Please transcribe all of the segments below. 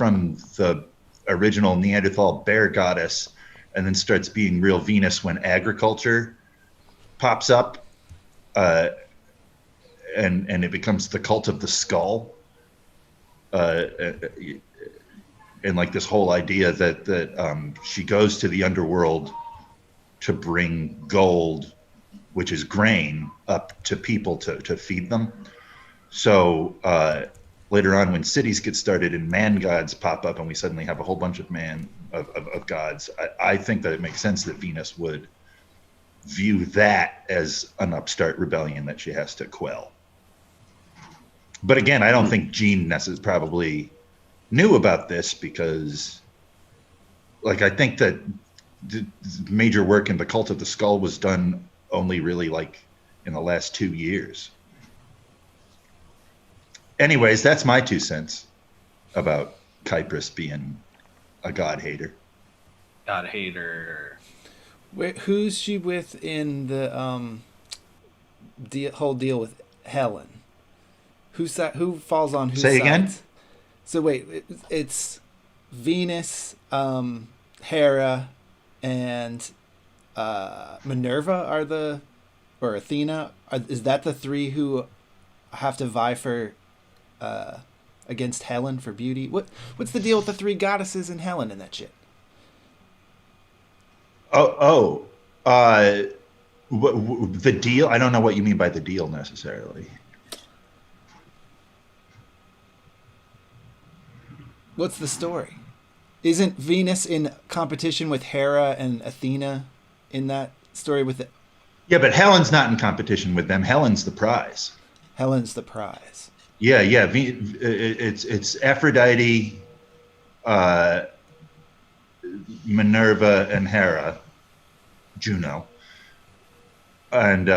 from the original Neanderthal bear goddess and then starts being real Venus when agriculture pops up, and it becomes the cult of the skull, and like this whole idea that she goes to the underworld to bring gold, which is grain, up to people to feed them. So later on, when cities get started and man gods pop up, and we suddenly have a whole bunch of gods, I think that it makes sense that Venus would view that as an upstart rebellion that she has to quell. But again, I don't think Gene Ness probably knew about this, because like I think that the major work in the Cult of the Skull was done only really like in the last 2 years. Anyways, that's my 2 cents about Kypris being a god hater. God hater. Wait, who's she with in the whole deal with Helen? Who falls on whose Say side? again? So wait, it's Venus, Hera, and Minerva or Athena? Is that the 3 who have to vie for against Helen for beauty? What's the deal with the 3 goddesses and Helen and that shit? The deal? I don't know what you mean by the deal necessarily. What's the story? Isn't Venus in competition with Hera and Athena in that story with it? Yeah, but Helen's not in competition with them. Helen's the prize. Helen's the prize. Yeah. It's Aphrodite, Minerva, and Hera, Juno, and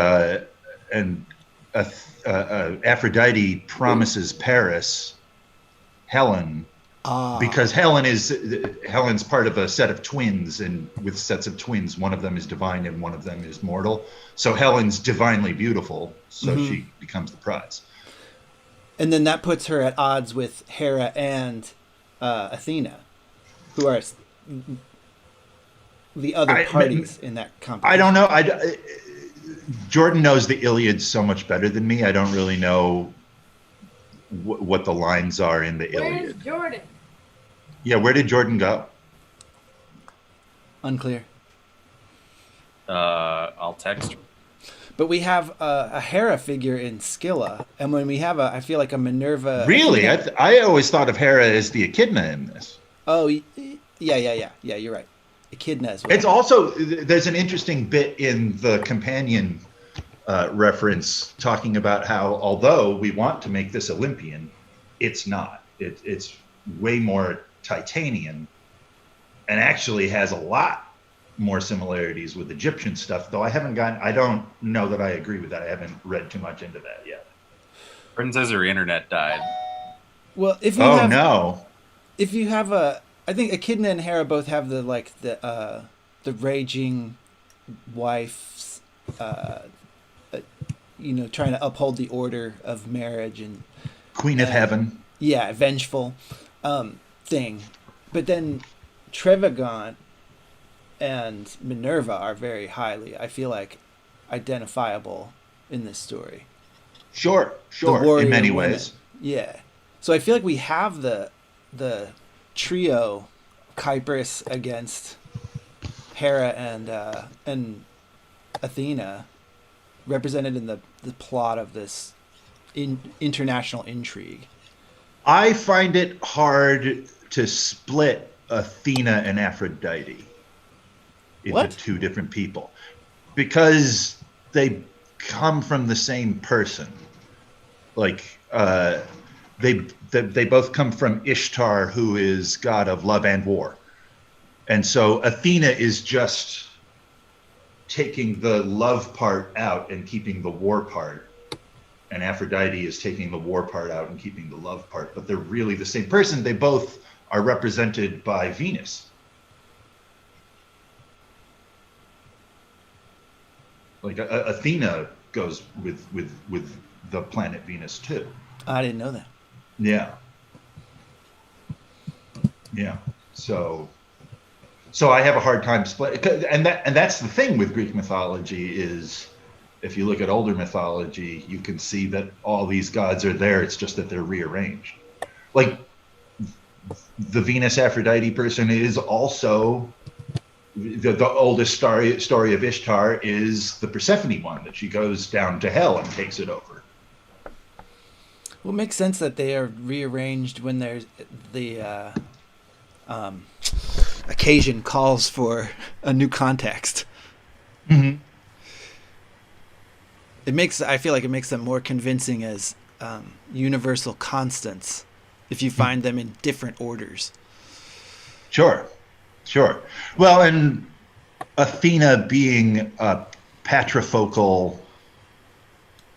Aphrodite promises Paris Helen. Because Helen's part of a set of twins, and with sets of twins, one of them is divine and one of them is mortal. So Helen's divinely beautiful, so she becomes the prize. And then that puts her at odds with Hera and Athena, who are the other parties in that competition. I don't know. Jordan knows the Iliad so much better than me. I don't really know what the lines are in the Iliad. Where's Jordan? Yeah, where did Jordan go? Unclear. I'll text her. But we have a Hera figure in Scylla, and when we have I feel like a Minerva. Really? I always thought of Hera as the echidna in this. Oh, yeah. You're right. Echidna as well. It's also, there's an interesting bit in the companion reference talking about how, although we want to make this Olympian, it's not. It's way more Titanian, and actually has a lot more similarities with Egyptian stuff, though I don't know that I agree with that. I haven't read too much into that yet. Britain says her internet died. Well, if you have I think Echidna and Hera both have the raging wife's, trying to uphold the order of marriage and Queen of Heaven. Yeah, vengeful thing. But then Trevigon and Minerva are very highly, I feel like, identifiable in this story. Sure, in many ways. Yeah. So I feel like we have the trio, Kypris against Hera and Athena, represented in the plot of this international intrigue. I find it hard to split Athena and Aphrodite into 2 different people, because they come from the same person. Like they both come from Ishtar, who is god of love and war, and so Athena is just taking the love part out and keeping the war part, and Aphrodite is taking the war part out and keeping the love part, but they're really the same person. They both are represented by Venus. Like Athena goes with the planet Venus too. I didn't know that. Yeah. Yeah. So I have a hard time split, and that's the thing with Greek mythology is, if you look at older mythology, you can see that all these gods are there. It's just that they're rearranged. Like the Venus Aphrodite person is also the oldest story of Ishtar is the Persephone one, that she goes down to hell and takes it over. Well, it makes sense that they are rearranged when there's the occasion calls for a new context. Mm-hmm. I feel like it makes them more convincing as universal constants if you find them in different orders. Sure. Well, and Athena being a patrifocal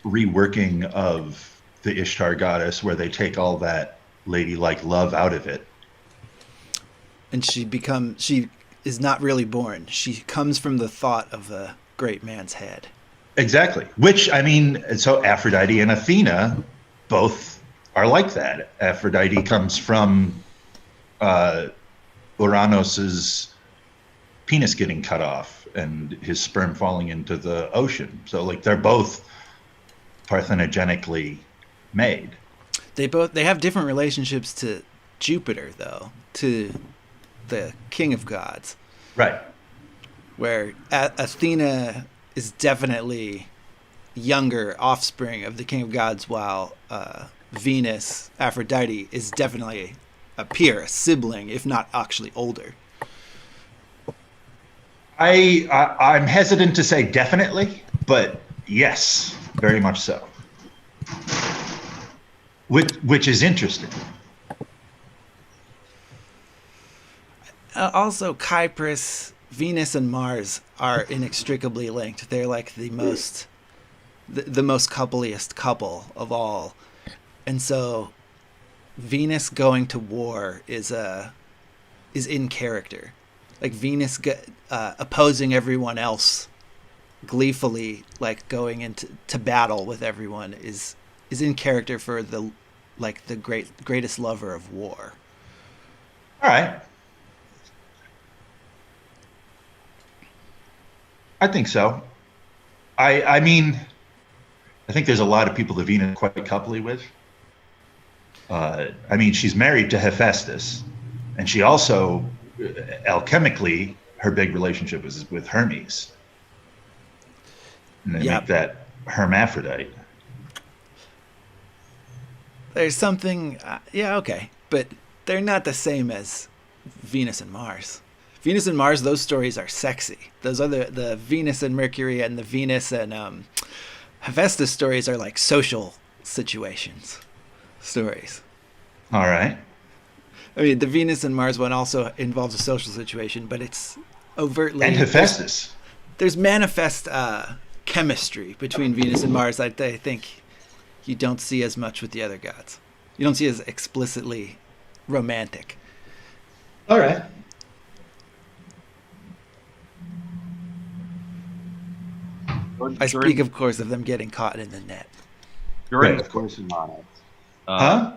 reworking of the Ishtar goddess, where they take all that ladylike love out of it. And she is not really born. She comes from the thought of a great man's head. Exactly. Which, I mean, so Aphrodite and Athena both are like that. Aphrodite comes from Uranos's penis getting cut off and his sperm falling into the ocean. So, like, they're both parthenogenically made. They have different relationships to Jupiter, though, to the king of gods. Right. Where Athena is definitely younger offspring of the king of gods, while Venus, Aphrodite, is definitely a peer, a sibling, if not actually older. I'm hesitant to say definitely, but yes, very much so. Which is interesting. Also, Kypris, Venus, and Mars are inextricably linked. They're like the most coupliest couple of all, and so Venus going to war is in character. Like Venus opposing everyone else gleefully, like going into battle with everyone, is in character for the greatest lover of war. All right. I think so. I mean, I think there's a lot of people that Venus quite coupley with. I mean, she's married to Hephaestus, and she also, alchemically, her big relationship is with Hermes. And they make that hermaphrodite. There's something, okay, but they're not the same as Venus and Mars. Venus and Mars, those stories are sexy. Those are the Venus and Mercury and the Venus and Hephaestus stories are like social situations stories. All right. I mean, the Venus and Mars one also involves a social situation, but it's overtly... And Hephaestus. There's manifest chemistry between Venus and Mars that I think you don't see as much with the other gods. You don't see as explicitly romantic. All right. I speak, of course, of them getting caught in the net. Jordan's Right, of course. working on it. Huh?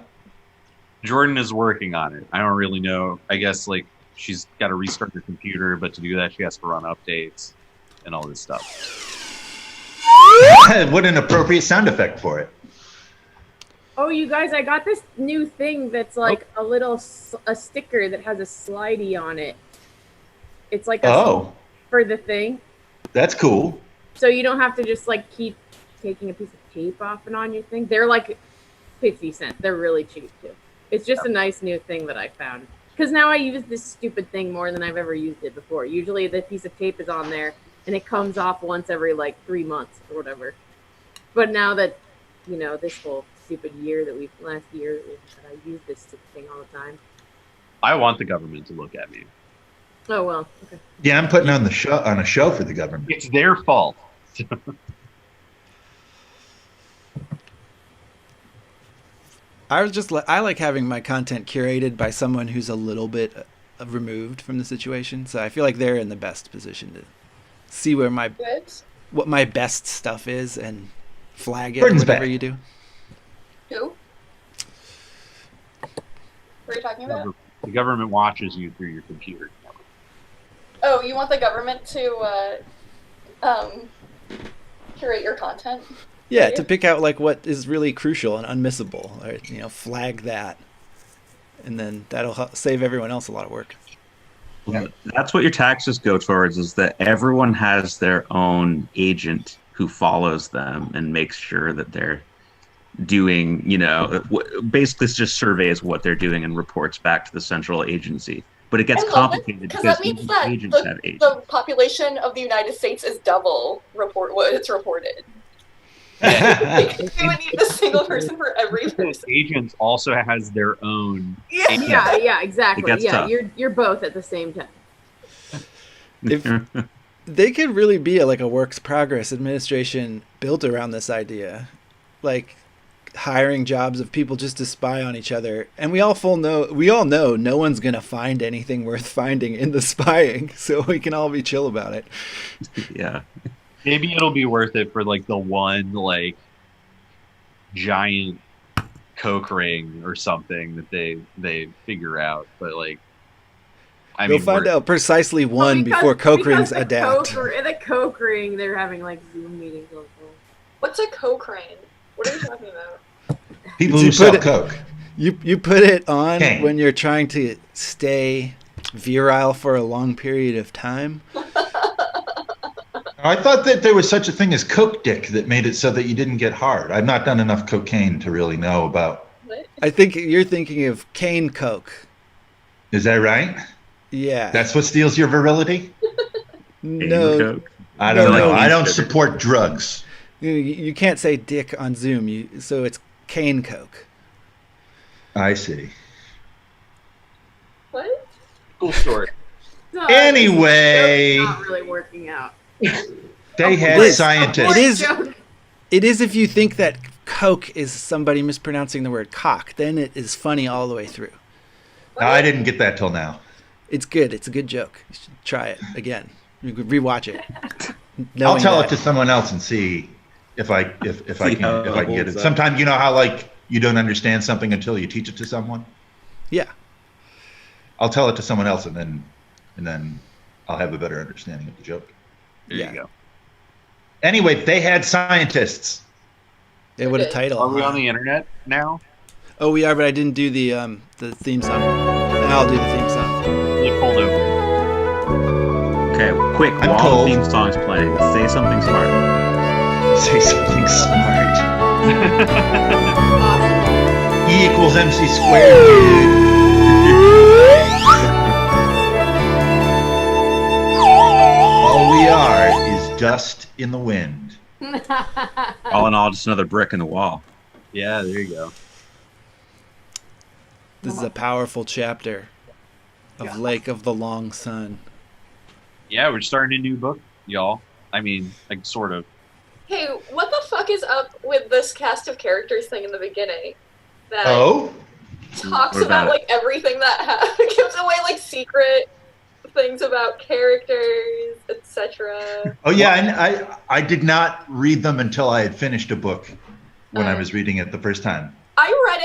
Jordan is working on it. I don't really know. I guess like she's got to restart her computer, but to do that, she has to run updates and all this stuff. What an appropriate sound effect for it. Oh, you guys, I got this new thing that's like a sticker that has a slidey on it. It's like for the thing. That's cool. So you don't have to just like keep taking a piece of tape off and on your thing. They're like 50 cents. They're really cheap too. It's just a nice new thing that I found. Because now I use this stupid thing more than I've ever used it before. Usually the piece of tape is on there and it comes off once every like 3 months or whatever. But now that, you know, this whole stupid year that last year that I use this stupid thing all the time. I want the government to look at me. Oh, well, okay. Yeah, I'm putting on a show for the government. It's their fault. I like having my content curated by someone who's a little bit removed from the situation, so I feel like they're in the best position to see where what my best stuff is and flag it, Jordan's whatever back. you do. Who? What are you talking about? The government watches you through your computer. Oh, you want the government to curate your content? Yeah, to pick out like what is really crucial and unmissable, or flag that, and then that'll save everyone else a lot of work. Yeah. That's what your taxes go towards, is that everyone has their own agent who follows them and makes sure that they're doing, basically it's just surveys what they're doing and reports back to the central agency. But it gets complicated because that means that the population of the United States is double what it's reported. You would need a single person for every person. Agents also has their own. Yeah, exactly. Yeah, tough. you're both at the same time. If they could really be a works progress administration built around this idea, like hiring jobs of people just to spy on each other, and we all know no one's gonna find anything worth finding in the spying, so we can all be chill about it. Yeah. Maybe it'll be worth it for the one giant coke ring or something that they figure out, but You'll find out precisely one before coke rings adapt. The coke ring, they're having Zoom meetings. What's a coke ring? What are you talking about? People who sell coke. You put it on Cane. when you're trying to stay virile for a long period of time. I thought that there was such a thing as coke dick that made it so that you didn't get hard. I've not done enough cocaine to really know about. What? I think you're thinking of cane coke. Is that right? Yeah. That's what steals your virility? No. I don't know. Like I don't sugar. support drugs. You can't say dick on Zoom, so it's cane coke. I see. What? Cool story. No, Anyway. it's not really working out. They had scientists. It is if you think that coke is somebody mispronouncing the word cock, then it is funny all the way through. No, I didn't get that till now. It's good. It's a good joke. You should try it again. You could rewatch it. I'll tell it to someone else and see if I can get it. Sometimes you know how you don't understand something until you teach it to someone. Yeah. I'll tell it to someone else and then I'll have a better understanding of the joke. There you go. Anyway, they had scientists. Yeah, what a title. Are we on the internet now? Oh, we are, but I didn't do the theme song. Now I'll do the theme song. Really pulled over. Okay, quick, I'm while cold. the theme song's playing, say something smart. Say something smart. E equals MC squared, dude. All we are is dust in the wind. All in all, just another brick in the wall. Yeah, there you go. This is a powerful chapter of Lake of the Long Sun. Yeah, we're starting a new book, y'all. I mean, sort of. Hey, what the fuck is up with this cast of characters thing in the beginning? That talks What about about everything that gives away secret things about characters, etc. Oh yeah, and I did not read them until I had finished a book when I was reading it the first time. I read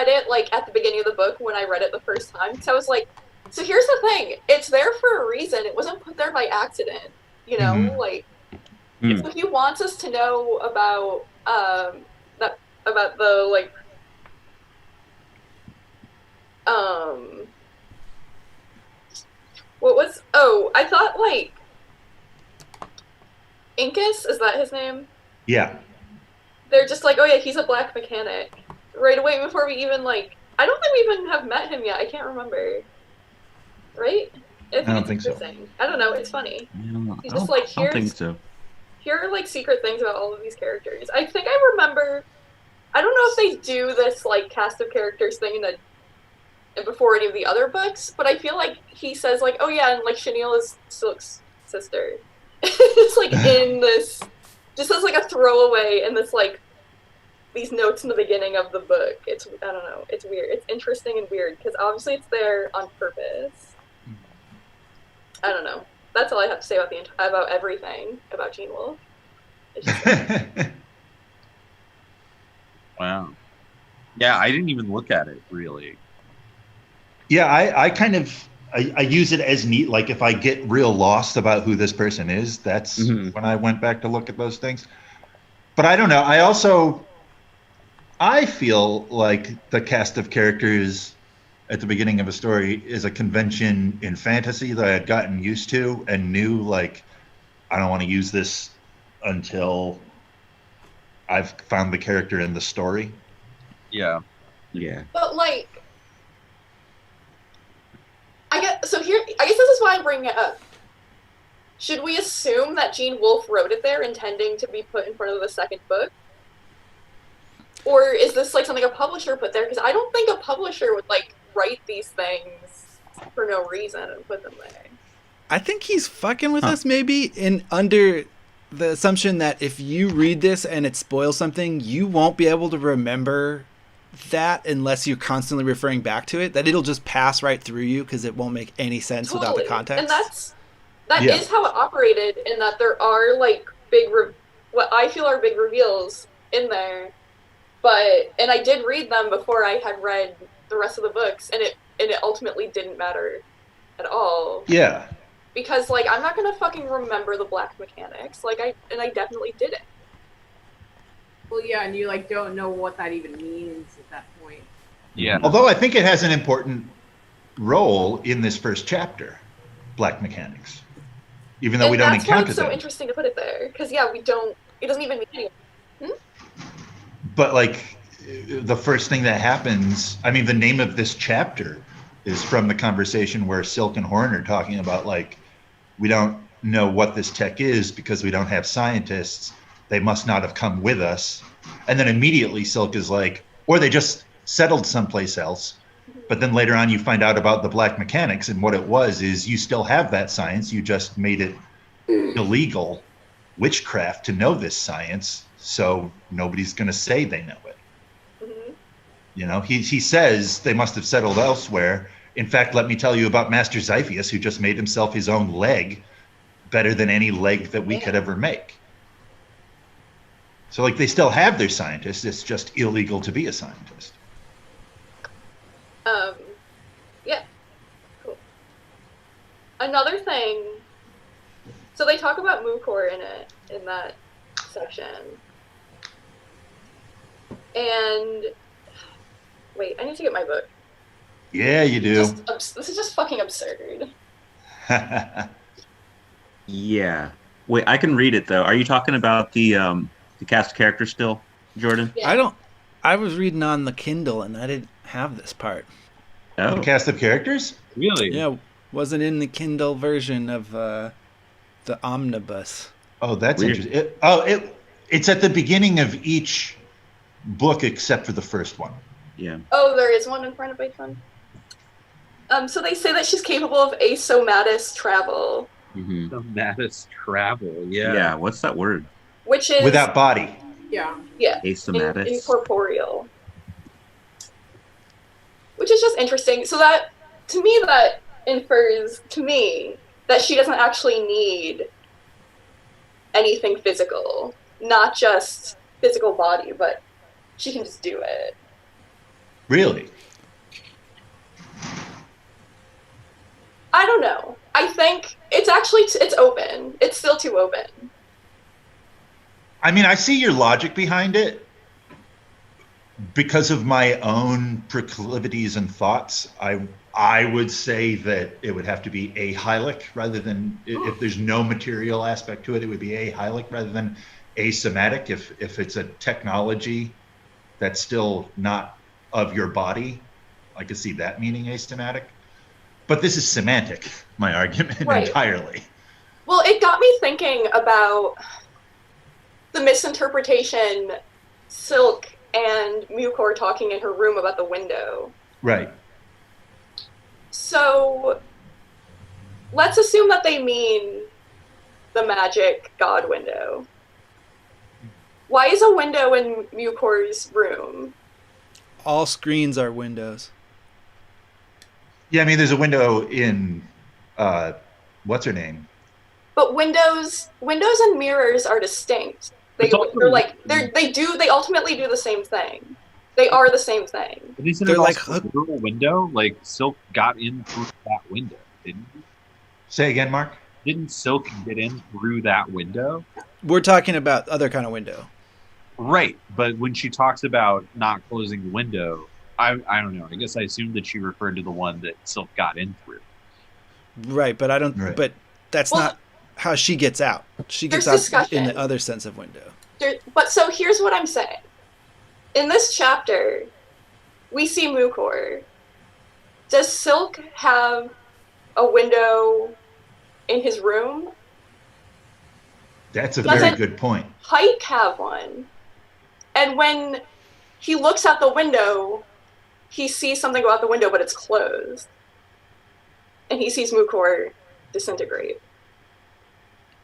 it at the beginning of the book when I read it the first time. So I was like, so here's the thing, it's there for a reason. It wasn't put there by accident. So he wants us to know about I thought Incus, is that his name? Yeah. They're just oh yeah, he's a black mechanic. Right away before we even I don't think we even have met him yet. I can't remember. Right? I don't think so. I don't know, it's funny. He's just I don't think so. Here are secret things about all of these characters. I think I remember, I don't know if they do this cast of characters thing before any of the other books, but I feel he says oh yeah, and Chenille is Silk's sister. It's in this, just as a throwaway in this these notes in the beginning of the book. It's, I don't know, it's weird. It's interesting and weird because obviously it's there on purpose. I don't know. That's all I have to say about everything about Gene Wolfe. It's just Wow. Yeah, I didn't even look at it really. Yeah, I kind of I use it as neat. Like if I get real lost about who this person is, that's Mhm. when I went back to look at those things. But I don't know. I feel like the cast of characters at the beginning of a story is a convention in fantasy that I had gotten used to and knew like I don't want to use this until I've found the character in the story. Yeah. Yeah. But like, I guess so. Here, I guess this is why I'm bringing it up. Should we assume that Gene Wolfe wrote it there, intending to be put in front of the second book, or is this like something a publisher put there? Because I don't think a publisher would like write these things for no reason and put them there. I think he's fucking with us maybe in under the assumption that if you read this and it spoils something, you won't be able to remember that unless you're constantly referring back to it, that it'll just pass right through you because it won't make any sense without the context. And that is how it operated, in that there are like what I feel are big reveals in there. And I did read them before I had read the rest of the books, and it ultimately didn't matter at all. Yeah. Because like I'm not gonna fucking remember the black mechanics. I definitely didn't. Well, yeah, and you like don't know what that even means at that point. Yeah. Although I think it has an important role in this first chapter, black mechanics. Even though And we don't that's why encounter it's so them. interesting to put it there. Because yeah, we don't. It doesn't even mean anything. But like the first thing that happens, I mean, the name of this chapter is from the conversation where Silk and Horn are talking about like, we don't know what this tech is because we don't have scientists. They must not have come with us. And then immediately Silk is like, or they just settled someplace else. But then later on you find out about the black mechanics, and what it was is you still have that science. You just made it illegal witchcraft to know this science. So nobody's going to say they know it. Mm-hmm. You know, he says they must have settled elsewhere. In fact, let me tell you about Master Xiphias, who just made himself his own leg better than any leg that we could ever make. So, like, they still have their scientists. It's just illegal to be a scientist. Yeah. Cool. Another thing. So they talk about Mukor in that section. And wait, I need to get my book. Yeah, you do. This is just fucking absurd. Yeah. Wait, I can read it though. Are you talking about the cast of characters still, Jordan? Yeah. I was reading on the Kindle and I didn't have this part. Oh. The cast of characters? Really? Yeah, wasn't in the Kindle version of the omnibus. Oh, that's Weird. interesting. It's at the beginning of each book except for the first one. Yeah. Oh, there is one in front of each one. So they say that she's capable of asomatous travel, Mm-hmm. The maddest travel. Yeah. Yeah. What's that word? which is Without body. Yeah. Asomatous. incorporeal. Which is just interesting. So that, to me, that infers to me that she doesn't actually need anything physical, not just physical body, but she can just do it. Really? I don't know. I think it's open. It's still too open. I mean, I see your logic behind it. Because of my own proclivities and thoughts, I would say that it would have to be ahylic rather than, if there's no material aspect to it, it would be ahylic rather than asomatic. If it's a technology that's still not of your body, I could see that meaning asomatic. But this is semantic, my argument, Right. entirely. Well, it got me thinking about the misinterpretation Silk and Mukor talking in her room about the window. Right. So let's assume that they mean the magic god window. Why is a window in Mukor's room? All screens are windows. Yeah, I mean, there's a window in, what's her name? But windows and mirrors are distinct. They It's also- they ultimately do the same thing. They are the same thing. But isn't They're it like also a literal window? Like Silk got in through that window, didn't he? Say again, Mark. Didn't Silk get in through that window? We're talking about other kind of window. Right, but when she talks about not closing the window, I don't know. I guess I assumed that she referred to the one that Silk got in through. Right, but I don't. Right. But that's Well, not how she gets out. She gets there's out discussion. in the other sense of window. But so here's what I'm saying. In this chapter, we see Mukor. Does Silk have a window in his room? That's a Doesn't- very good point. Pike have one. And when he looks out the window, he sees something go out the window, but it's closed. And he sees Mukor disintegrate.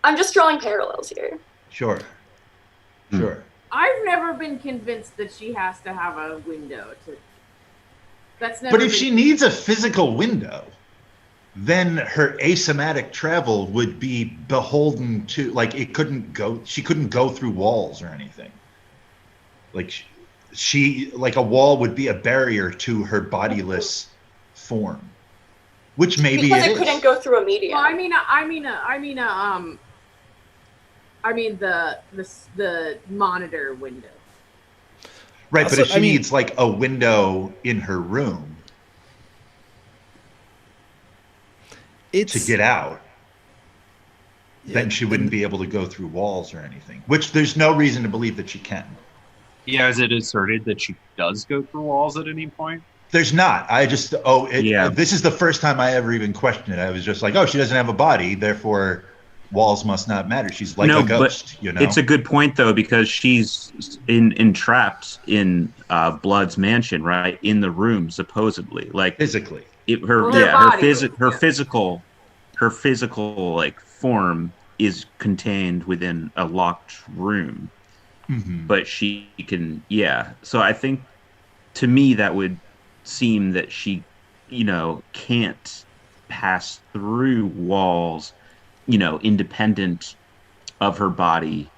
I'm just drawing parallels here. Sure. Sure. I've never been convinced that she has to have a window to. That's never. But if been- she needs a physical window, then her asymptotic travel would be beholden to, like, she couldn't go through walls or anything. Like like a wall would be a barrier to her bodiless form, which maybe Because it it is. couldn't go through a medium. Well, I mean the monitor window. Right, Also, but if she I mean- needs like a window in her room It's to get out, then Yeah, she wouldn't be able to go through walls or anything, which there's no reason to believe that she can. Yeah, is it asserted that she does go through walls at any point? There's not. Yeah. This is the first time I ever even questioned it. I was just like, oh, she doesn't have a body, therefore walls must not matter. She's like No, a but ghost, you know? It's a good point though, because she's entrapped in Blood's mansion, right? In the room, supposedly. Like Physically. Well, her body is, her yeah. physical like form is contained within a locked room. Mhm. But she can, yeah. So I think, to me, that would seem that she, can't pass through walls, independent of her body.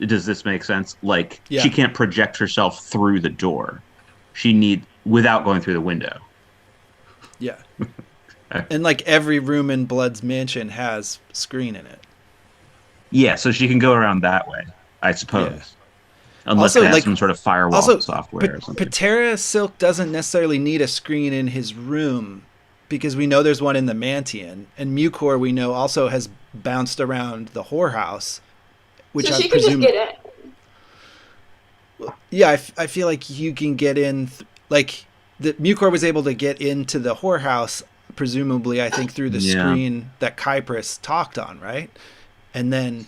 Does this make sense? Like, Yeah. she can't project herself through the door. Without going through the window. Yeah. And like every room in Blood's mansion has screen in it. Yeah, so she can go around that way, I suppose. Yeah. Unless Also, it has like- some sort of firewall Also, software or something. Patera Silk doesn't necessarily need a screen in his room because we know there's one in the Mantian, and Mukor we know also has bounced around the whorehouse, which so I she could presume. just get in. Yeah, I feel like you can get in. Like the Mukor was able to get into the whorehouse, presumably I think through the Yeah. screen that Kypris talked on, right? And then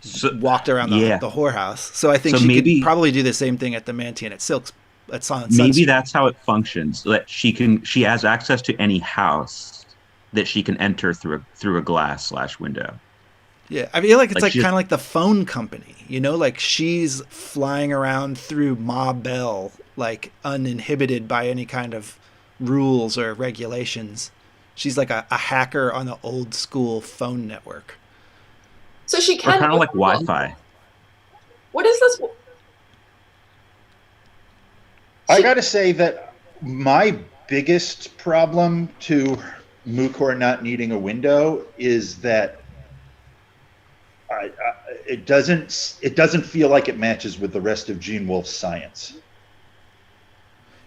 So, walked around the, yeah. the whorehouse. So I think So she maybe- could probably do the same thing at the Mantian at Silk's at maybe that's how it functions. That she has access to any house that she can enter through a glass/window. Yeah, I feel like it's Like like she's- kind of like the phone company, like she's flying around through Ma Bell, like uninhibited by any kind of rules or regulations. She's like a hacker on the old school phone network. So she Or can. kind of like Wi-Fi. What is this? I got to say that my biggest problem to Mukor not needing a window is that it doesn't feel like it matches with the rest of Gene Wolfe's science.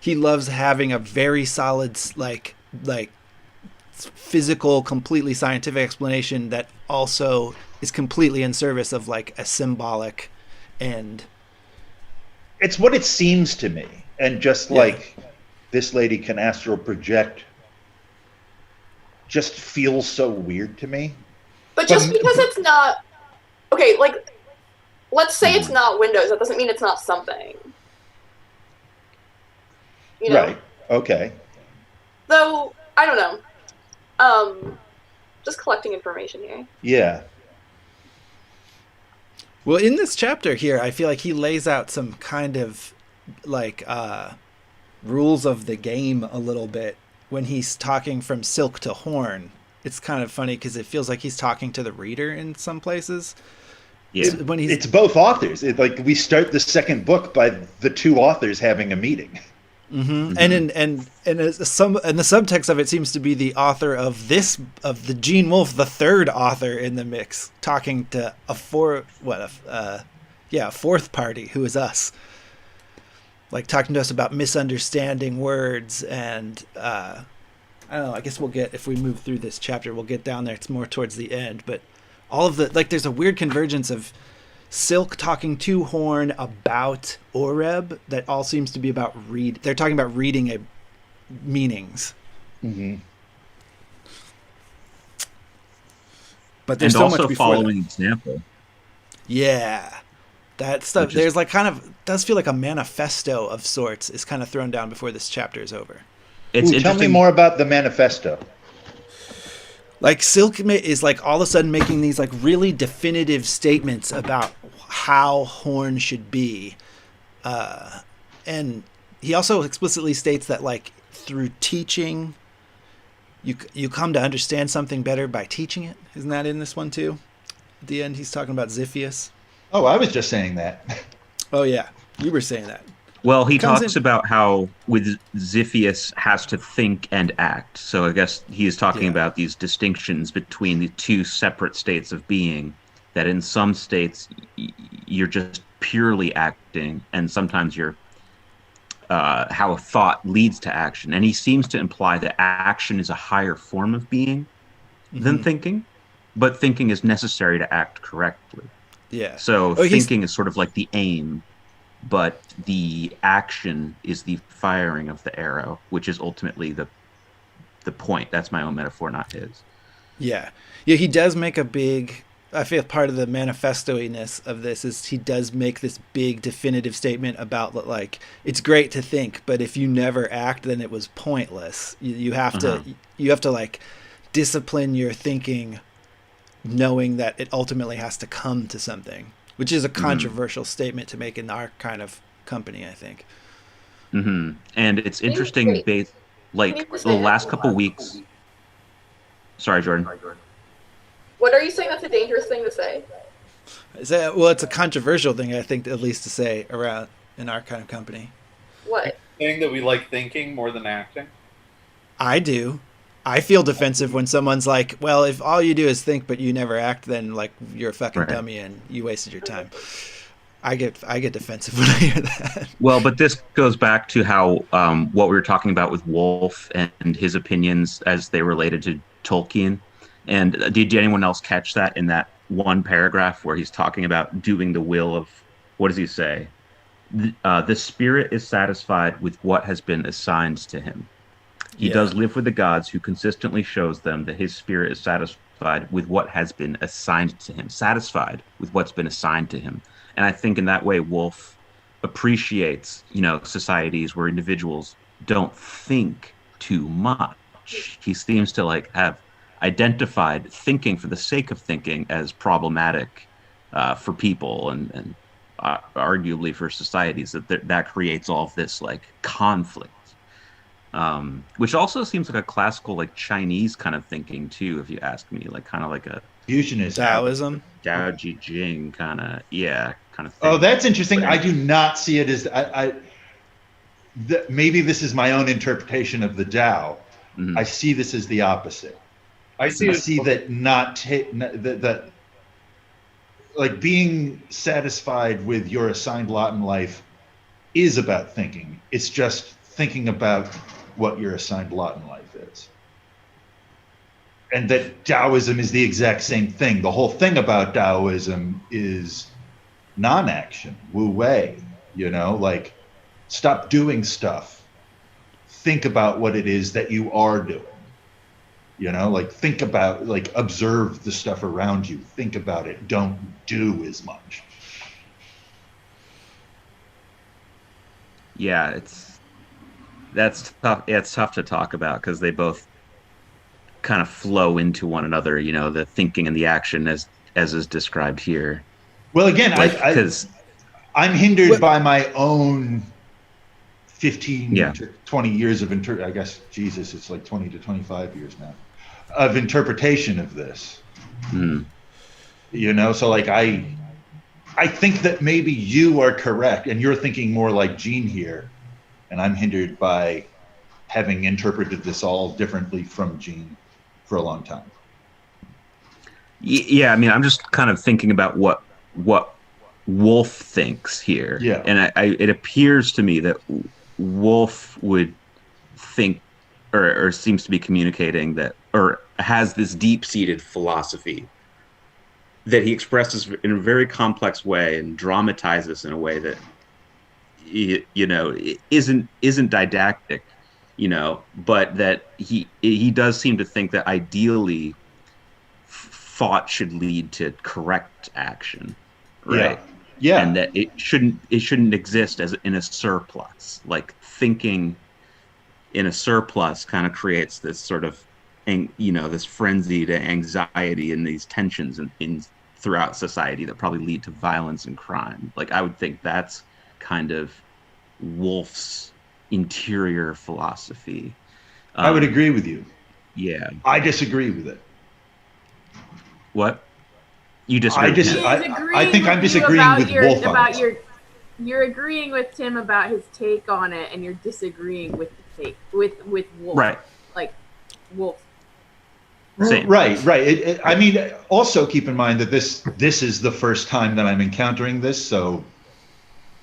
He loves having a very solid like physical, completely scientific explanation that also is completely in service of like a symbolic and It's what it seems to me, and just Yeah. like this lady can astral project, just feels so weird to me. But just But- because it's not okay, like let's say Hmm. it's not Windows, that doesn't mean it's not something. You know? Right. Okay. Though I don't know. Just collecting information here. Yeah. well, in this chapter here, I feel like he lays out some kind of like rules of the game a little bit when he's talking from Silk to Horn. It's kind of funny because it feels like he's talking to the reader in some places. Yeah. when he's It's both authors. Like we start the second book by the two authors having a meeting. and the subtext of it seems to be the author of the Gene Wolfe, the third author in the mix, talking to a fourth party who is us, like talking to us about misunderstanding words. And I don't know, I guess if we move through this chapter, we'll get down there. It's more towards the end, but all of there's a weird convergence of Silk talking to Horn about Oreb that all seems to be about they're talking about reading meanings. Mm-hmm. But there's and so also much before following example. Yeah. That stuff, there's like does feel like a manifesto of sorts is kind of thrown down before this chapter is over. Tell me more about the manifesto. Like Silk is like all of a sudden making these like really definitive statements about how Horn should be. And he also explicitly states that like through teaching, you come to understand something better by teaching it. Isn't that in this one too? At the end, he's talking about Xiphias. Oh, I was just saying that. Oh yeah, you were saying that. Well, he talks about how with Xiphias has to think and act. So I guess he is talking about these distinctions between the two separate states of being, that in some states you're just purely acting, and sometimes you're how a thought leads to action. And he seems to imply that action is a higher form of being than thinking, but thinking is necessary to act correctly. Yeah. So thinking is sort of like the aim, but the action is the firing of the arrow, which is ultimately the point. That's my own metaphor, not his. Yeah. Yeah, he does make I feel part of the manifesto-iness of this is he does make this big definitive statement about like it's great to think, but if you never act, then it was pointless. You have to like discipline your thinking, knowing that it ultimately has to come to something, which is a controversial statement to make in our kind of company, I think. Mm-hmm. And it's interesting, like the last couple weeks. Sorry, Jordan. What are you saying that's a dangerous thing to say? Well, it's a controversial thing, I think, at least to say around in our kind of company. What? Saying that we like thinking more than acting? I do. I feel defensive when someone's like, well, if all you do is think but you never act, then like you're a fucking dummy and you wasted your time. I get defensive when I hear that. Well, but this goes back to how what we were talking about with Wolfe and his opinions as they related to Tolkien. And did anyone else catch that in that one paragraph where he's talking about doing the will of, what does he say? The spirit is satisfied with what has been assigned to him. He does live with the gods, who consistently shows them that his spirit is satisfied with what has been assigned to him. Satisfied with what's been assigned to him. And I think in that way, Wolfe appreciates, societies where individuals don't think too much. He seems to like have identified thinking for the sake of thinking as problematic for people and arguably for societies, that creates all of this like conflict. Which also seems like a classical like Chinese kind of thinking too, if you ask me, like kind of like a fusionist Taoism, Tao Ji Jing kind of thing. Oh, that's interesting. I do not see it as maybe this is my own interpretation of the Tao. I see this as the opposite. I see that like being satisfied with your assigned lot in life is about thinking. It's just thinking about what your assigned lot in life is. And that Taoism is the exact same thing. The whole thing about Taoism is non-action, wu wei, like stop doing stuff. Think about what it is that you are doing. Like think about, like observe the stuff around you. Think about it. Don't do as much. Yeah, that's tough. Yeah, it's tough to talk about because they both kind of flow into one another. The thinking and the action as is described here. Well, again, because I'm hindered by my own 15 to 20 years of I guess Jesus, it's like 20 to 25 years now of interpretation of this. So like I think that maybe you are correct, and you're thinking more like Gene here, and I'm hindered by having interpreted this all differently from Gene for a long time. Yeah, I mean, I'm just kind of thinking about what Wolfe thinks here, Yeah. and it appears to me that Wolfe would think, or seems to be communicating that, or has this deep-seated philosophy that he expresses in a very complex way and dramatizes in a way that isn't didactic, but that he does seem to think that ideally thought should lead to correct action, right? Yeah. And that it shouldn't exist as in a surplus. Like thinking in a surplus kind of creates this sort of this frenzy to anxiety and these tensions in throughout society that probably lead to violence and crime. Like I would think that's kind of Wolfe's interior philosophy. I would agree with you. Yeah. I disagree with it. What? You disagree? I think I'm disagreeing with Wolfe on it. You're agreeing with Tim about his take on it, and you're disagreeing with the take with Wolfe. Right. Like Wolfe. Same. Right. I mean, also keep in mind that this is the first time that I'm encountering this, so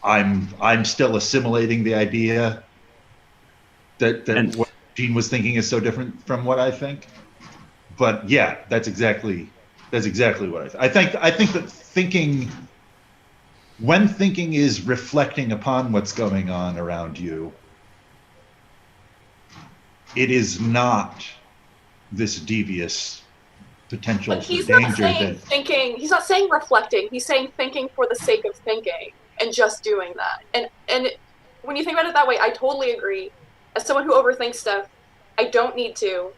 I'm still assimilating the idea that what Gene was thinking is so different from what I think. But yeah, that's exactly what I think. I think that when thinking is reflecting upon what's going on around you, it is not this devious potential for danger. He's not saying reflecting. He's saying thinking for the sake of thinking and just doing that. And when you think about it that way, I totally agree. As someone who overthinks stuff, I don't need to.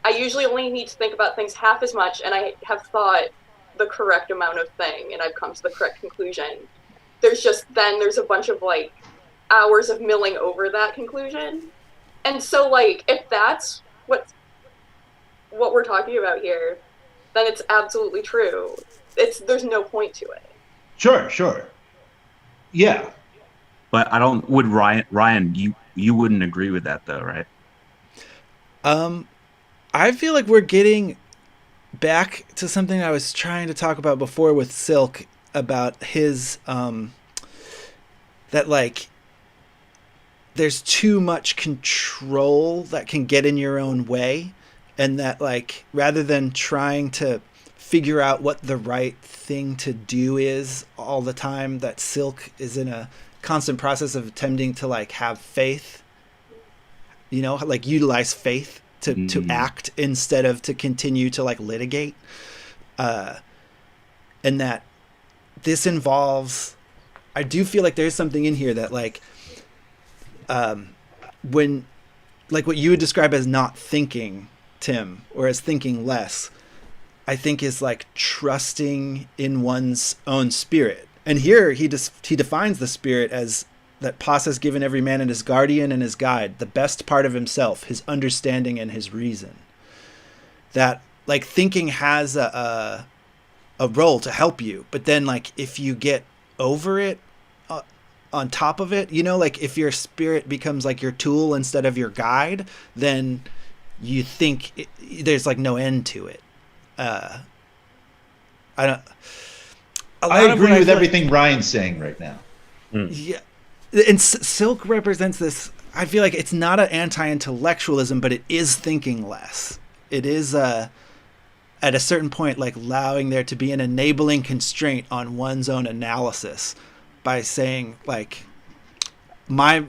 I usually only need to think about things half as much, and I have thought the correct amount of thing, and I've come to the correct conclusion. There's a bunch of like hours of milling over that conclusion. And so like if that's what we're talking about here, then it's absolutely true. There's no point to it. Sure. Yeah. But would Ryan, you wouldn't agree with that though, right? I feel like we're getting back to something I was trying to talk about before with Silk about his that like there's too much control that can get in your own way, and that like rather than trying to figure out what the right thing to do is all the time, that Silk is in a constant process of attempting to like have faith, like utilize faith to act instead of to continue to like litigate, and that this involves, I do feel like there's something in here that like when like what you would describe as not thinking, Tim, or as thinking less, I think is like trusting in one's own spirit. And here he defines the spirit as that Pos has given every man in his guardian and his guide, the best part of himself, his understanding and his reason. That like thinking has a role to help you, but then like if you get over it, on top of it, like if your spirit becomes like your tool instead of your guide, then you think there's like no end to it. I agree with everything Ryan's saying right now. Yeah. And Silk represents this. I feel like it's not an anti-intellectualism, but it is thinking less. It is at a certain point like allowing there to be an enabling constraint on one's own analysis by saying like my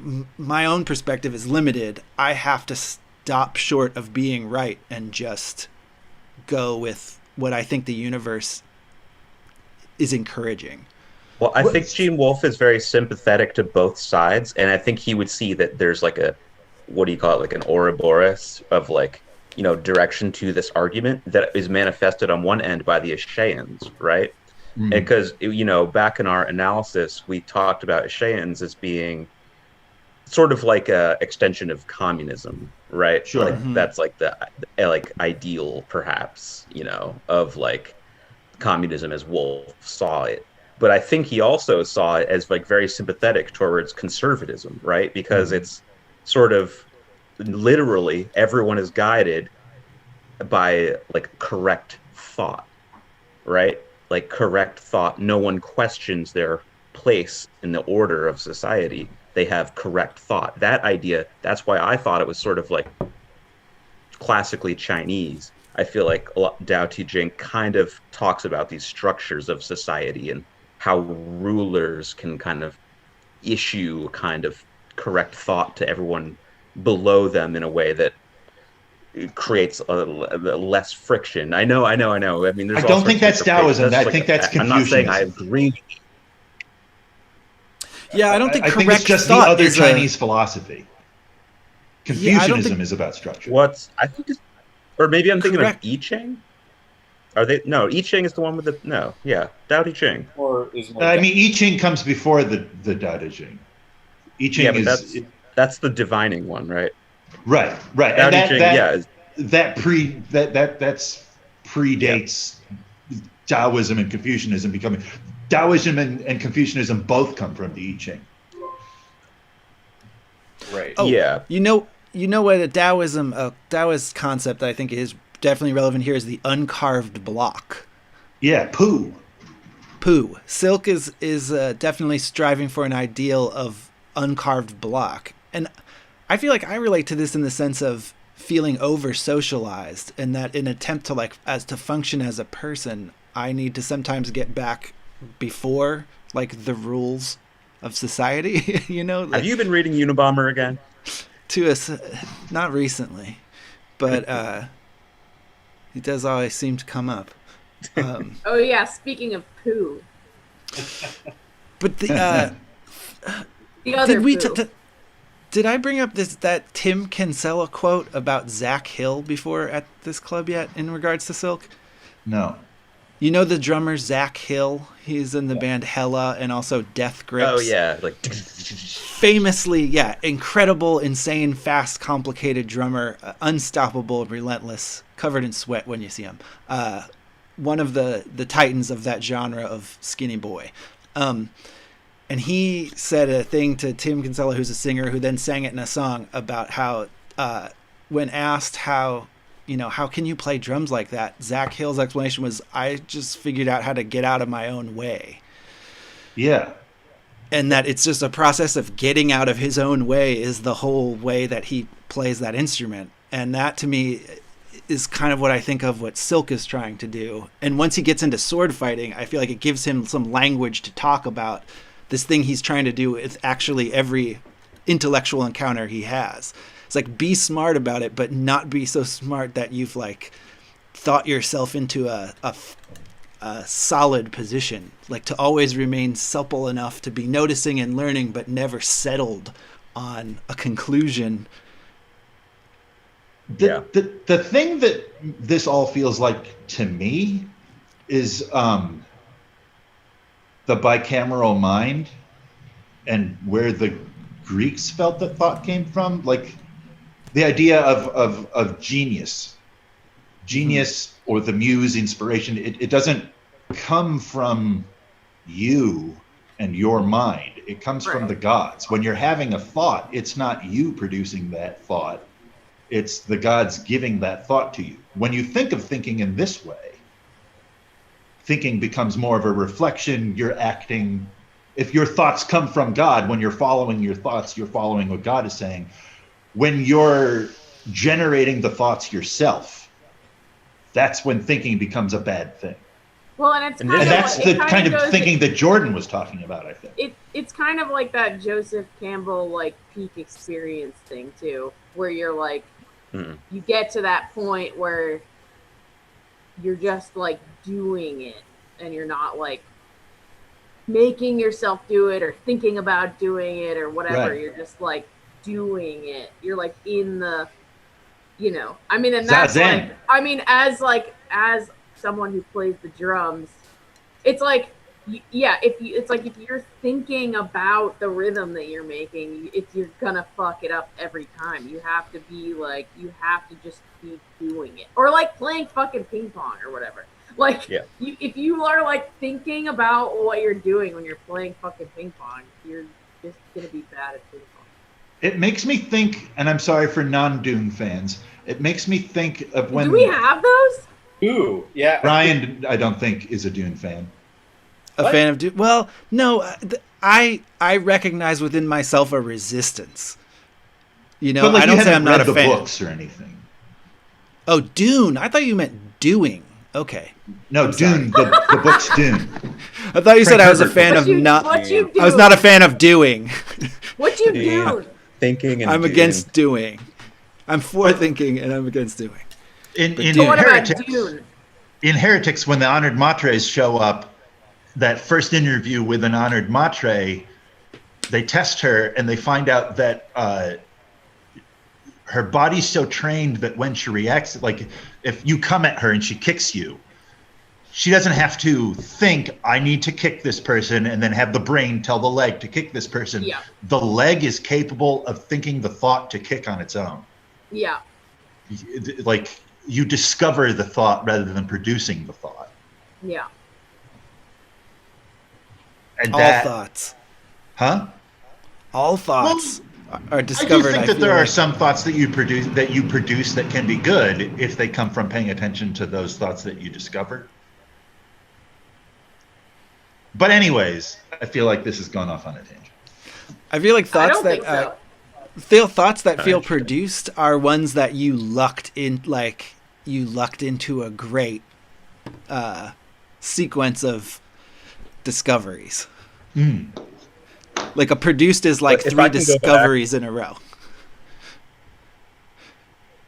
own perspective is limited. I have to stop short of being right and just go with what I think the universe is encouraging. Well, I think Gene Wolfe is very sympathetic to both sides, and I think he would see that there's like a, what do you call it, like an Ouroboros of like, direction to this argument that is manifested on one end by the Achaeans, right? Mm-hmm. Because, back in our analysis, we talked about Achaeans as being sort of like a extension of communism, right? Sure. Like, that's like the like ideal, perhaps, of like communism as Wolfe saw it. but I think he also saw it as like very sympathetic towards conservatism, right? Because it's sort of literally everyone is guided by like correct thought, right? Like correct thought. No one questions their place in the order of society. They have correct thought. That idea, that's why I thought it was sort of like classically Chinese. I feel like Tao Te Ching kind of talks about these structures of society and how rulers can kind of issue a kind of correct thought to everyone below them in a way that creates a less friction. I know. I mean, there's I don't think that's Taoism. I think that's Confucianism. I'm not saying I agree. Yeah, I don't think I think it's just the other Chinese philosophy. Confucianism is about structure. I think it's, or maybe I'm thinking of I Ching. Are they? No, I Ching is the one with the Tao Te Ching. Or is I mean, I Ching comes before the Tao Te Ching. I Ching is that's the divining one, right? Right. Tao Te Ching, that predates Taoism and Confucianism becoming. Taoism and Confucianism both come from the I Ching. Right. Oh, yeah. You know what a Taoist concept I think is definitely relevant here is the uncarved block. Yeah, poo. Silk is definitely striving for an ideal of uncarved block, and I feel like I relate to this in the sense of feeling over socialized, and that in an attempt to function as a person, I need to sometimes get back before like the rules of society. You know. Have you been reading Unabomber again? Not recently, but it does always seem to come up. Oh yeah, speaking of poo. But the other poo. Did I bring up that Tim Kinsella quote about Zach Hill before at this club yet in regards to Silk? No. You know the drummer Zach Hill? He's in the band Hella and also Death Grips. Oh yeah, like famously, incredible, insane, fast, complicated drummer, unstoppable, relentless, covered in sweat when you see him. One of the titans of that genre of skinny boy. And he said a thing to Tim Kinsella, who's a singer, who then sang it in a song about how, when asked how can you play drums like that? Zach Hill's explanation was, I just figured out how to get out of my own way. Yeah. And that it's just a process of getting out of his own way is the whole way that he plays that instrument. And that to me is kind of what I think of what Silk is trying to do. And once he gets into sword fighting, I feel like it gives him some language to talk about this thing he's trying to do with actually every intellectual encounter he has. It's like, be smart about it, but not be so smart that you've like thought yourself into a solid position. Like to always remain supple enough to be noticing and learning, but never settled on a conclusion. The thing that this all feels like to me is the bicameral mind and where the Greeks felt that thought came from. Like the idea of genius or the muse, inspiration, it doesn't come from you and your mind. It comes from the gods. When you're having a thought, it's not you producing that thought. It's the gods giving that thought to you. When you think of thinking in this way, thinking becomes more of a reflection. You're acting. If your thoughts come from God, when you're following your thoughts, you're following what God is saying. When you're generating the thoughts yourself, that's when thinking becomes a bad thing. Well, and it's that's the kind of thinking that Jordan was talking about, I think. It's kind of like that Joseph Campbell like peak experience thing too, where you're like, you get to that point where you're just like doing it, and you're not like making yourself do it or thinking about doing it or whatever. Right. You're just like doing it. You're like in the, I mean, and that's like, I mean, as someone who plays the drums, it's like, if you're thinking about the rhythm that you're making, you're gonna fuck it up every time. You have to be like, you have to just be doing it, or like playing fucking ping pong or whatever. Like, Yeah. if you are like thinking about what you're doing when you're playing fucking ping pong, you're just gonna be bad at ping pong. It makes me think, and I'm sorry for non-Dune fans. It makes me think of when Do we have those? Ooh, yeah. Ryan, I don't think, is a Dune fan. A What? fan of Dune? Well, no, I recognize within myself a resistance. You know, But like, I you don't say haven't I'm not read a the fan. books or anything. Oh, Dune. I thought you meant doing. Okay. No, I'm Dune. The book's Dune. I thought you said Frank I was a Herbert. fan of not. What you do? I was not a fan of doing. What you Yeah. do? Thinking and I'm doing. against doing. I'm for thinking and I'm against doing. In Dune. What about Heretics, Dune? in Heretics, when the honored matres show up, that first interview with an honored matre, they test her and they find out that her body's so trained that when she reacts, like if you come at her and she kicks you, she doesn't have to think, I need to kick this person, and then have the brain tell the leg to kick this person. Yeah. The leg is capable of thinking the thought to kick on its own. Yeah. Like, you discover the thought rather than producing the thought. Yeah. And All that, thoughts. huh? All thoughts are I do discovered. think I that feel there are like. some thoughts that you produce that can be good if they come from paying attention to those thoughts that you discover. But anyways, I feel like this has gone off on a tangent. I feel like I thoughts don't that think so. feel thoughts that feel Interesting. produced are ones that you lucked into a great sequence of discoveries. Like a produced is like But if 3 I can go back- discoveries in a row.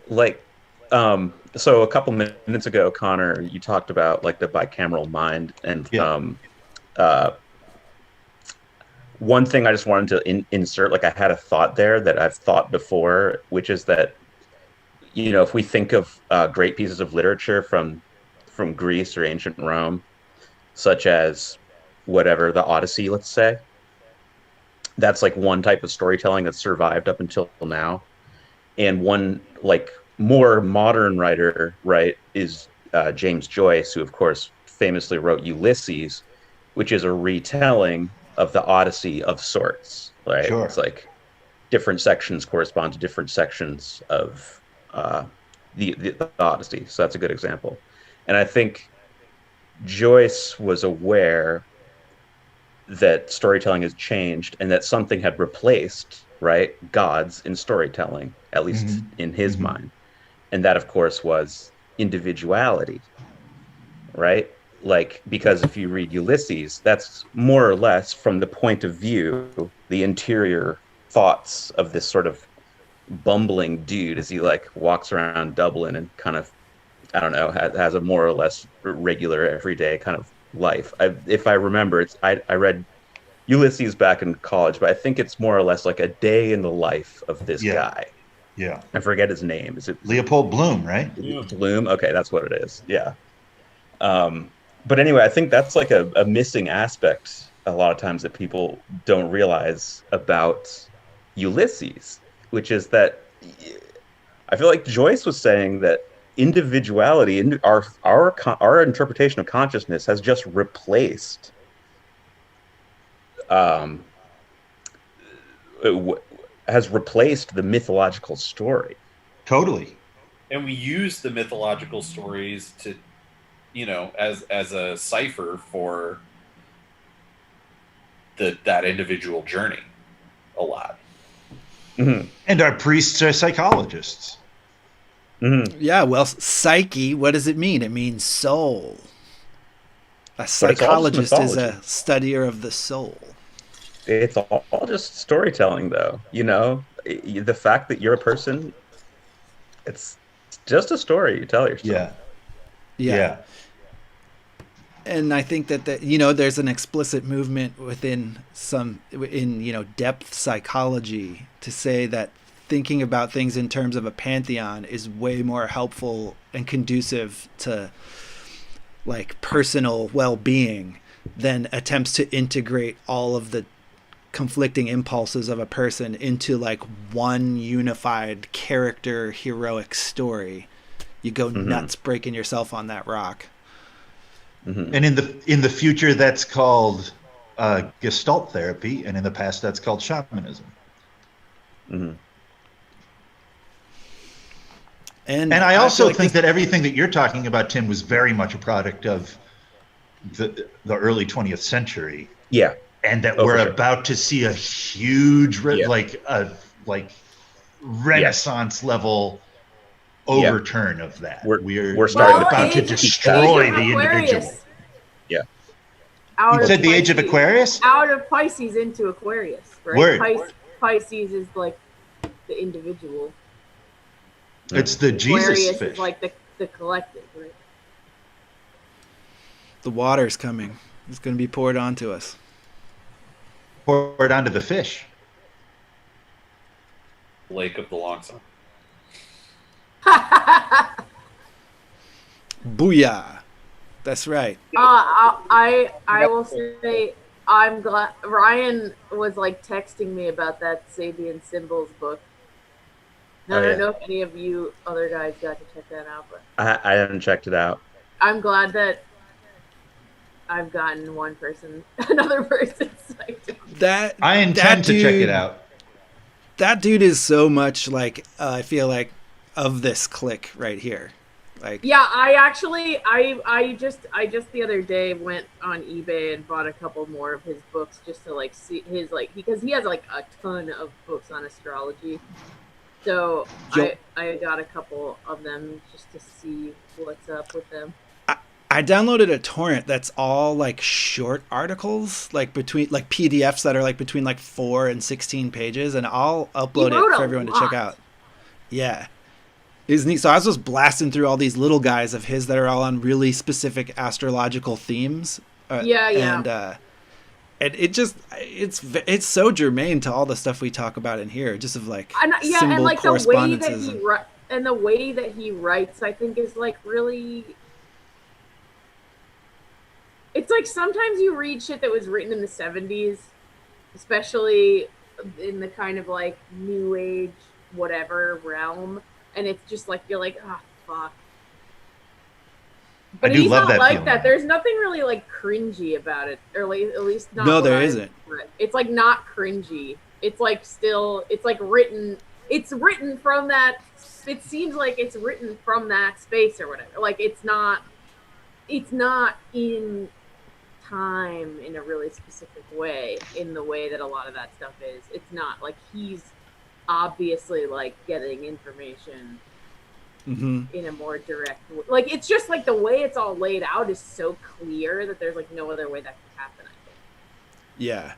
Like, so a couple minutes ago, Connor, you talked about like the bicameral mind, and Yeah. one thing I just wanted to insert, like I had a thought there that I've thought before, which is that, you know, if we think of great pieces of literature from Greece or ancient Rome, such as whatever, the Odyssey, let's say, that's like one type of storytelling that's survived up until now. And one like more modern writer, right, is James Joyce, who of course famously wrote Ulysses, which is a retelling of the Odyssey of sorts, right? Sure. It's like different sections correspond to different sections of the Odyssey. So that's a good example. And I think Joyce was aware that storytelling has changed and that something had replaced, right, gods in storytelling, at least in his mind. And that, of course, was individuality, right? Like, because if you read Ulysses, that's more or less from the point of view, the interior thoughts of this sort of bumbling dude as he like walks around Dublin and kind of, I don't know, has a more or less regular everyday kind of life. If I remember, I read Ulysses back in college, but I think it's more or less like a day in the life of this guy. Yeah. I forget his name. Is it Leopold Bloom, right? Bloom? Okay, that's what it is. Yeah. But anyway, I think that's like a missing aspect a lot of times that people don't realize about Ulysses, which is that I feel like Joyce was saying that individuality, our interpretation of consciousness has just replaced has replaced the mythological story. Totally. And we use the mythological stories to, you know, as a cipher for that individual journey a lot. Mm-hmm. And our priests are psychologists. Mm-hmm. Yeah, well, psyche, what does it mean? It means soul. A it's all just psychologist is a mythology. studier of the soul. It's all just storytelling, though. You know, the fact that you're a person, it's just a story you tell yourself. Yeah. And I think that you know, there's an explicit movement within depth psychology to say that thinking about things in terms of a pantheon is way more helpful and conducive to like personal well-being than attempts to integrate all of the conflicting impulses of a person into like one unified character heroic story. You go nuts breaking yourself on that rock. Mhm. And in the future, that's called Gestalt therapy, and in the past, that's called shamanism. Mhm. And I feel also like think this, that everything that you're talking about, Tim, was very much a product of the early 20th century, Yeah. and that Oh, we're for sure. about to see a huge, Yeah. like Renaissance level Yeah. overturn of that. We're We're starting to about to peak destroy Age of the individual. Aquarius. Yeah. You Out said of the age of Pisces. Aquarius? Out of Pisces into Aquarius, right? Word. Pisces is like the individual. It's the Jesus Aquarius is fish. like the collective, right? the water's coming. It's going to be poured onto us. Pour it onto the fish. Lake of the Long Sun. Booyah. That's right. I will say I'm glad Ryan was like texting me about that Sabian Symbols book. Now, Oh, I don't yeah. know if any of you other guys got to check that out, but I haven't checked it out. I'm glad that I've gotten one person, another person psyched. I intend to check it out. That dude is so much like I feel like of this clique right here. Like Yeah, I just the other day went on eBay and bought a couple more of his books just to like see his like because he has like a ton of books on astrology. So Yo- I got a couple of them just to see what's up with them. I downloaded a torrent that's all like short articles, like between like PDFs that are like between like 4 and 16 pages, and I'll upload wrote it for a everyone to lot. check out. Yeah. It's neat. So I was just blasting through all these little guys of his that are all on really specific astrological themes. Yeah. And it just it's so germane to all the stuff we talk about in here, just of like And symbol like the way that correspondences. the way that he writes, I think is like really. It's like sometimes you read shit that was written in the 70s, especially in the kind of like new age whatever realm, and it's just like you're like, oh fuck. But I do he's love not that like feeling. that. There's nothing really like cringy about it, or like, at least not. No, what there I've isn't. read. It's like not cringy. It's like still. It's like written. It's written from that. It seems like it's written from that space or whatever. Like it's not. It's not in time in a really specific way. In the way that a lot of that stuff is. It's not like he's obviously like getting information in a more direct way. Like it's just like the way it's all laid out is so clear that there's like no other way that could happen, I think. Yeah.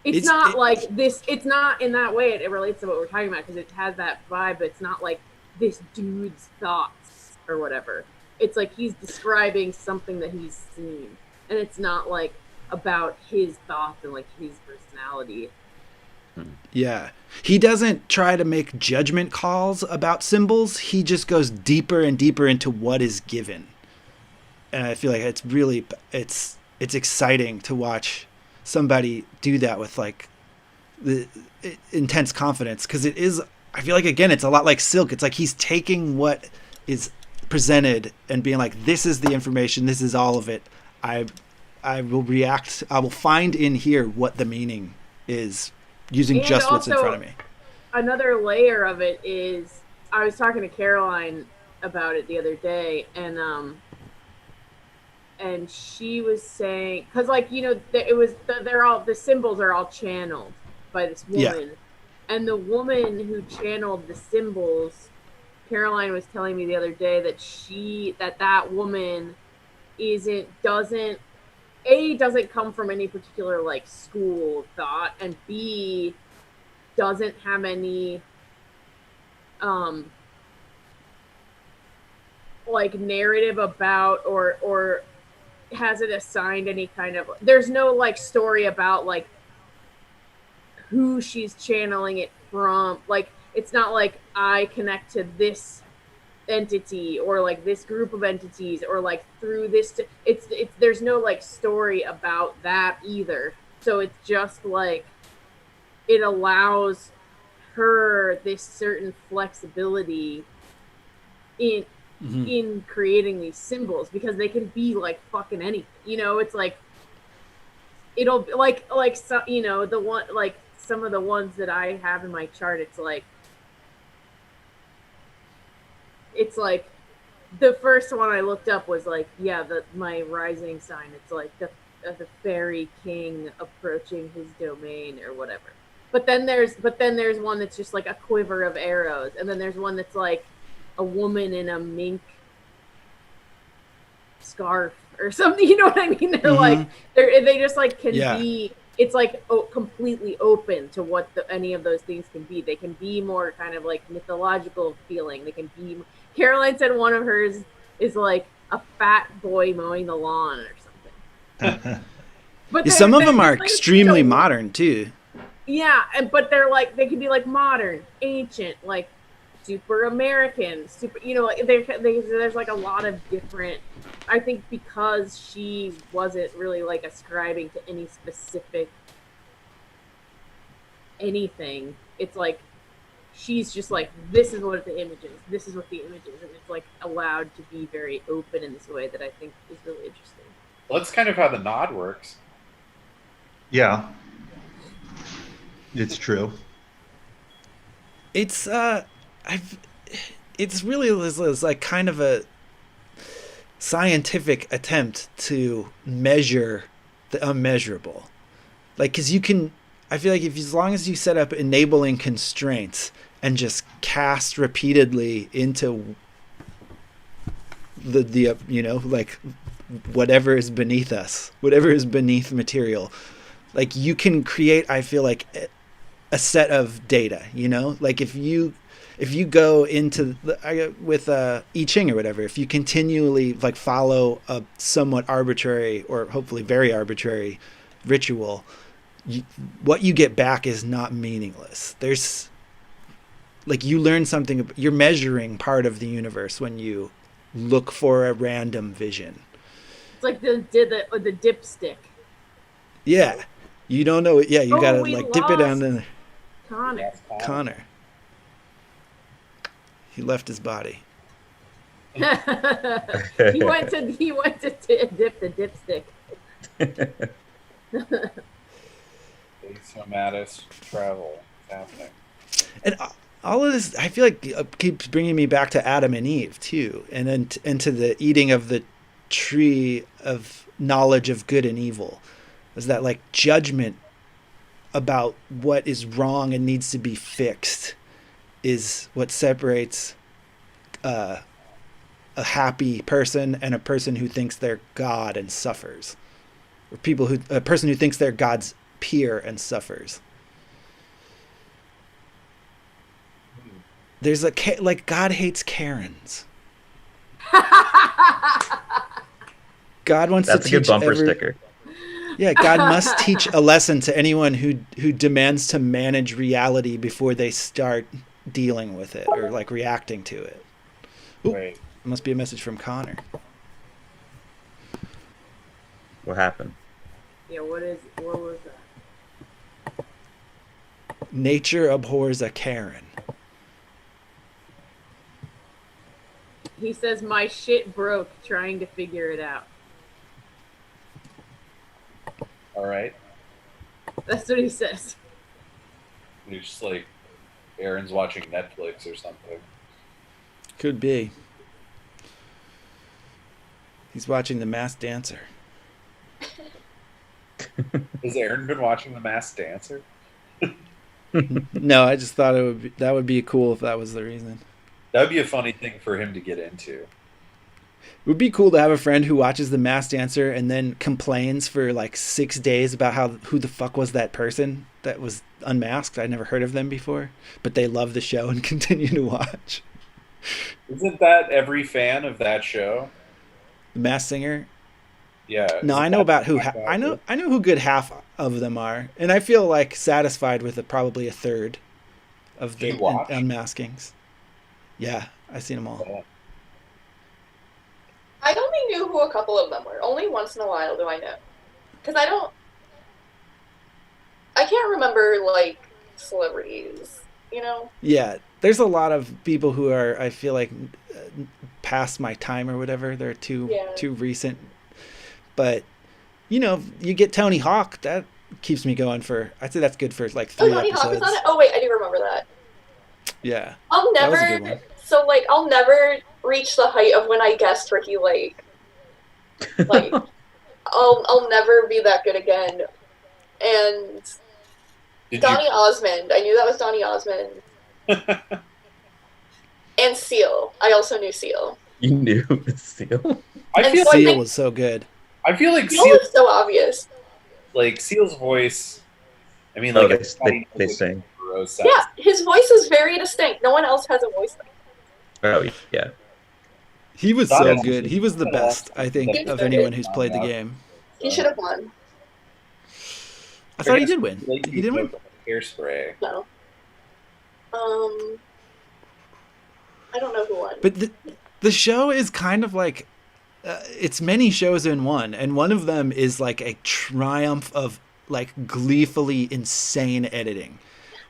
It's not like this, it's not in that way it relates to what we're talking about because it has that vibe, but it's not like this dude's thoughts or whatever. It's like he's describing something that he's seen, and it's not like about his thoughts and like his personality. Yeah. He doesn't try to make judgment calls about symbols. He just goes deeper and deeper into what is given. And I feel like it's really it's exciting to watch somebody do that with like the intense confidence, because it is, I feel like again it's a lot like Silk. It's like he's taking what is presented and being like, this is the information, this is all of it. I will react, I will find in here what the meaning is using And just what's in also, front of me. Another layer of it is I was talking to Caroline about it the other day, and she was saying, because like it was they're all, the symbols are all channeled by this woman, and the woman who channeled the symbols, Caroline was telling me the other day that that woman doesn't come from any particular like school of thought, and B doesn't have any like narrative about or hasn't assigned any kind of, there's no like story about like who she's channeling it from. Like it's not like I connect to this entity or like this group of entities or like through this it's there's no like story about that either. So it's just like it allows her this certain flexibility in in creating these symbols, because they can be like fucking anything. It's like it'll like some, the one, like some of the ones that I have in my chart. It's like the first one I looked up was like, yeah, my rising sign. It's like the fairy king approaching his domain or whatever. But then there's one that's just like a quiver of arrows, and then there's one that's like a woman in a mink scarf or something. You know what I mean? They're like they just like can be. It's like completely open to what any of those things can be. They can be more kind of like mythological feeling. They can be. Caroline said one of hers is like a fat boy mowing the lawn or something. But some of them are like extremely modern too. Yeah, but they're like, they can be like modern, ancient, like super American, super. Like there's like a lot of different. I think because she wasn't really like ascribing to any specific anything, it's like she's just like, this is what the image is, this is what the image is, and it's like allowed to be very open in this way that I think is really interesting. Well, that's kind of how the nod works. Yeah, it's true. It's it's really is like kind of a scientific attempt to measure the unmeasurable. Like, because you can, I feel like as long as you set up enabling constraints and just cast repeatedly into the like whatever is beneath us, whatever is beneath material, like you can create, I feel like, a set of data. Like if you go into with I Ching or whatever, if you continually like follow a somewhat arbitrary or hopefully very arbitrary ritual, what you get back is not meaningless. There's like, you learn something, you're measuring part of the universe when you look for a random vision. It's like the dipstick. Yeah, you don't know it. Yeah, you gotta like dip it down in Connor. He left his body. he went to dip the dipstick. Somatis travel is happening. And all of this, I feel like, keeps bringing me back to Adam and Eve too, and then into the eating of the tree of knowledge of good and evil. Is that like judgment about what is wrong and needs to be fixed is what separates a happy person and a person who thinks they're God and suffers, or a person who thinks they're God's peer and suffers. There's like God hates Karens. God wants That's to teach a good bumper sticker. Yeah, God must teach a lesson to anyone who demands to manage reality before they start dealing with it or like reacting to it. Ooh, Wait. it must be a message from Connor. What happened? Yeah, what was that? Nature abhors a Karen. He says, my shit broke trying to figure it out. All right. That's what he says. You're just like, Aaron's watching Netflix or something. Could be. He's watching The Masked Dancer. Has Aaron been watching The Masked Dancer? No, I just thought that would be cool if that was the reason. That would be a funny thing for him to get into. It would be cool to have a friend who watches The Masked Dancer and then complains for like 6 days about who the fuck was that person that was unmasked. I'd never heard of them before, but they love the show and continue to watch. Isn't that every fan of that show? The Masked Singer? Yeah. No, I know about who. I know who good half of them are, and I feel like satisfied with probably a third of the unmaskings. Yeah, I've seen them all. Yeah. I only knew who a couple of them were. Only once in a while do I know. Because I can't remember, like, celebrities, Yeah, there's a lot of people who are, I feel like, past my time or whatever. They're too Yeah. recent. But you get Tony Hawk. That keeps me going for. I'd say that's good for like Oh, 3 Tony Hawk was episodes. on it. Oh wait, I do remember that. Yeah, I'll that was a good never. one. So like, I'll never reach the height of when I guessed Ricky Lake. Like, I'll never be that good again. And Did Donny Osmond, I knew that was Donny Osmond. And Seal, I also knew Seal. You knew Seal. I feel so I Seal think- was so good. I feel like Seal Seal, was so obvious. like Seal's voice. I mean, Oh, like they sing. Yeah, his voice is very distinct. No one else has a voice like that. Oh yeah. He was That so is- good. He was the best, I think, He was of so anyone good. who's played the game. He should have won. I thought he did win. He didn't win. Hairspray. No. I don't know who won. But the show is kind of like it's many shows in one, and one of them is like a triumph of like gleefully insane editing,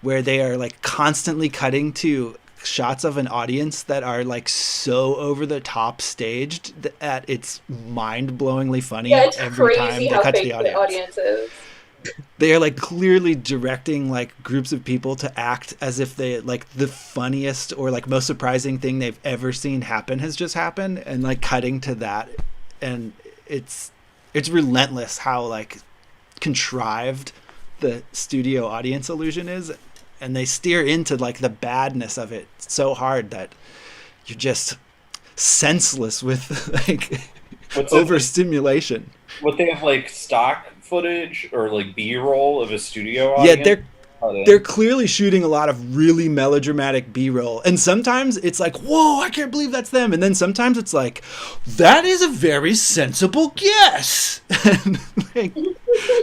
where they are like constantly cutting to shots of an audience that are like so over the top staged that it's mind-blowingly funny Yeah, it's every time crazy they how cut to fake the the audience. audience is. They are like clearly directing like groups of people to act as if they like the funniest or like most surprising thing they've ever seen happen has just happened, and like cutting to that, and it's relentless how like contrived the studio audience illusion is, and they steer into like the badness of it so hard that you're just senseless with like overstimulation. What they have like stock footage or like B-roll of a studio Yeah, audience? they're clearly shooting a lot of really melodramatic B-roll, and sometimes it's like, whoa, I can't believe that's them, and then sometimes it's like, that is a very sensible guess. And like,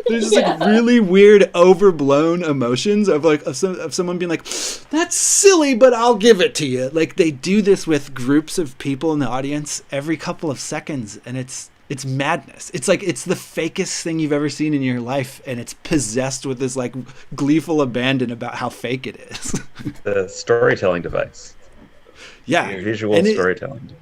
there's just like really weird overblown emotions of like of someone being like, that's silly, but I'll give it to you. Like they do this with groups of people in the audience every couple of seconds, and it's madness. It's like it's the fakest thing you've ever seen in your life, and it's possessed with this like gleeful abandon about how fake it is. The storytelling device. Yeah, Visual storytelling.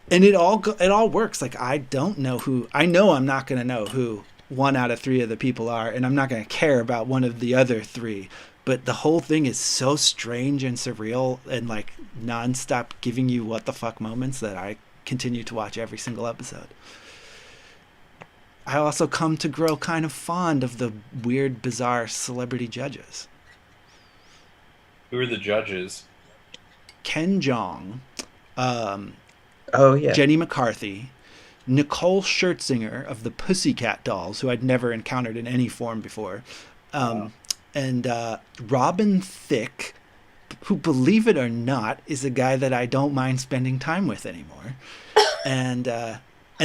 And it all works. Like I know I'm not going to know who 1 out of 3 of the people are, and I'm not going to care about one of the other 3. But the whole thing is so strange and surreal and like nonstop giving you what the fuck moments that I continue to watch every single episode. I also come to grow kind of fond of the weird, bizarre celebrity judges. Who are the judges? Ken Jeong, Oh yeah. Jenny McCarthy, Nicole Schertzinger of the Pussycat Dolls, who I'd never encountered in any form before, and Robin Thicke, who, believe it or not, is a guy that I don't mind spending time with anymore. And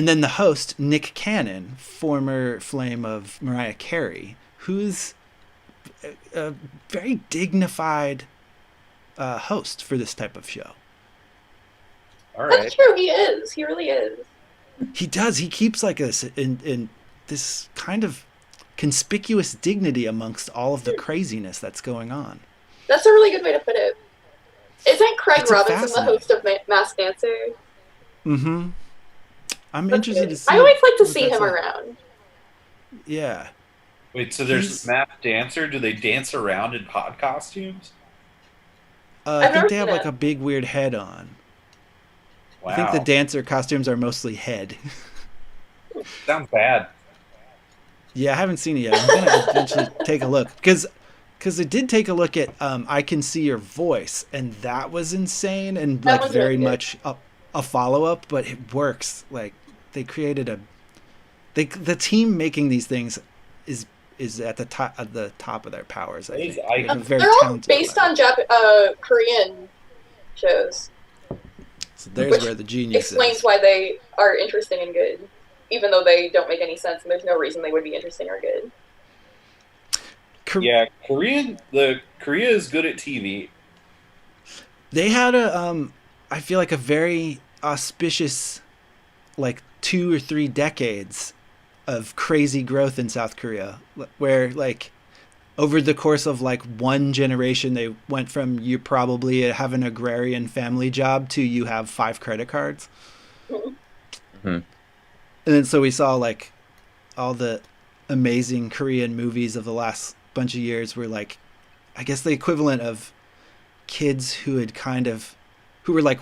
then the host, Nick Cannon, former flame of Mariah Carey, who's a very dignified host for this type of show. All right. That's true, he is. He really is. He does. He keeps like this in this kind of conspicuous dignity amongst all of the craziness that's going on. That's a really good way to put it. Isn't Craig It's Robinson the fascinating. host of Masked Dancer? Mm-hmm. I'm That's interested good. to see. I always like to what see that's him like. around. Yeah. Wait, so there's He's- Map Dancer? Do they dance around in pod costumes? I I've think never they have seen like it. a big weird head on. Wow. I think the dancer costumes are mostly head. Sounds bad. Yeah, I haven't seen it yet. I'm gonna eventually take a look because I did take a look at I Can See Your Voice, and that was insane and That like was very really good. much a follow up, but it works. Like they created the team making these things is at the top of their powers. I think they have a very They're all talented based lab. on Korean shows. So there's which where the genius Explains is. why they are interesting and good, even though they don't make any sense and there's no reason they would be interesting or good. Yeah, Korea is good at TV. They had I feel like a very auspicious like 2 or 3 decades of crazy growth in South Korea, where like over the course of like one generation, they went from you probably have an agrarian family job to you have 5 credit cards. Mhm. And then so we saw like all the amazing Korean movies of the last bunch of years were like, I guess the equivalent of kids who had kind of, who were like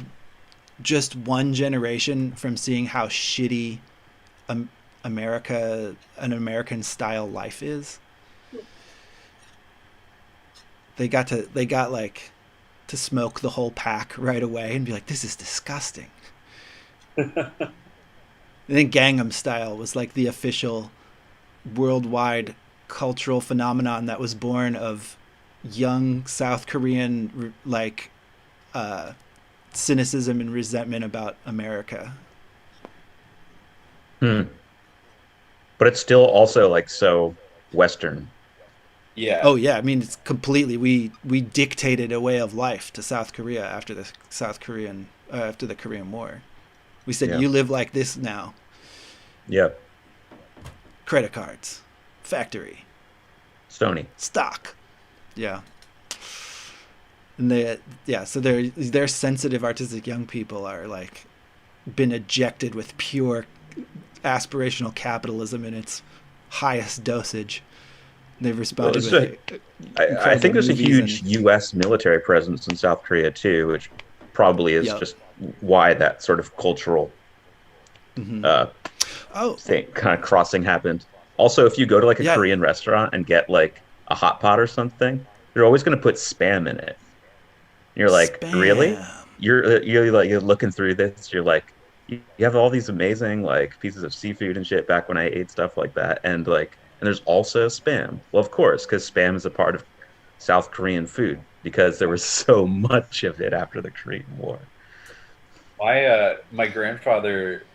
just one generation from seeing how shitty um, an American style life is. They got like to smoke the whole pack right away and be like, this is disgusting. I think Gangnam Style was like the official worldwide cultural phenomenon that was born of young South Korean like uh, cynicism and resentment about America. Hmm. But it's still also like so Western. Yeah. Oh yeah, I mean it's completely we dictated a way of life to South Korea after the after the Korean War. We said Yeah. you live like this now. Yeah. Credit cards, factory, Stony. stock. Yeah. And so their sensitive artistic young people are like been ejected with pure aspirational capitalism in its highest dosage. They've Well, responded it's with I incredible think there's a movies huge and U.S. military presence in South Korea too, which probably is yep. just why that sort of cultural Mm-hmm. uh, Oh thing kind of crossing happened. Also, if you go to like a yeah, Korean restaurant and get like a hot pot or something, they're always going to put spam in it. You're like, really? spam. You're like you're looking through this. You're like, you have all these amazing like pieces of seafood and shit back when I ate stuff like that, and like, and there's also spam. Well, of course, because spam is a part of South Korean food because there was so much of it after the Korean War. My grandfather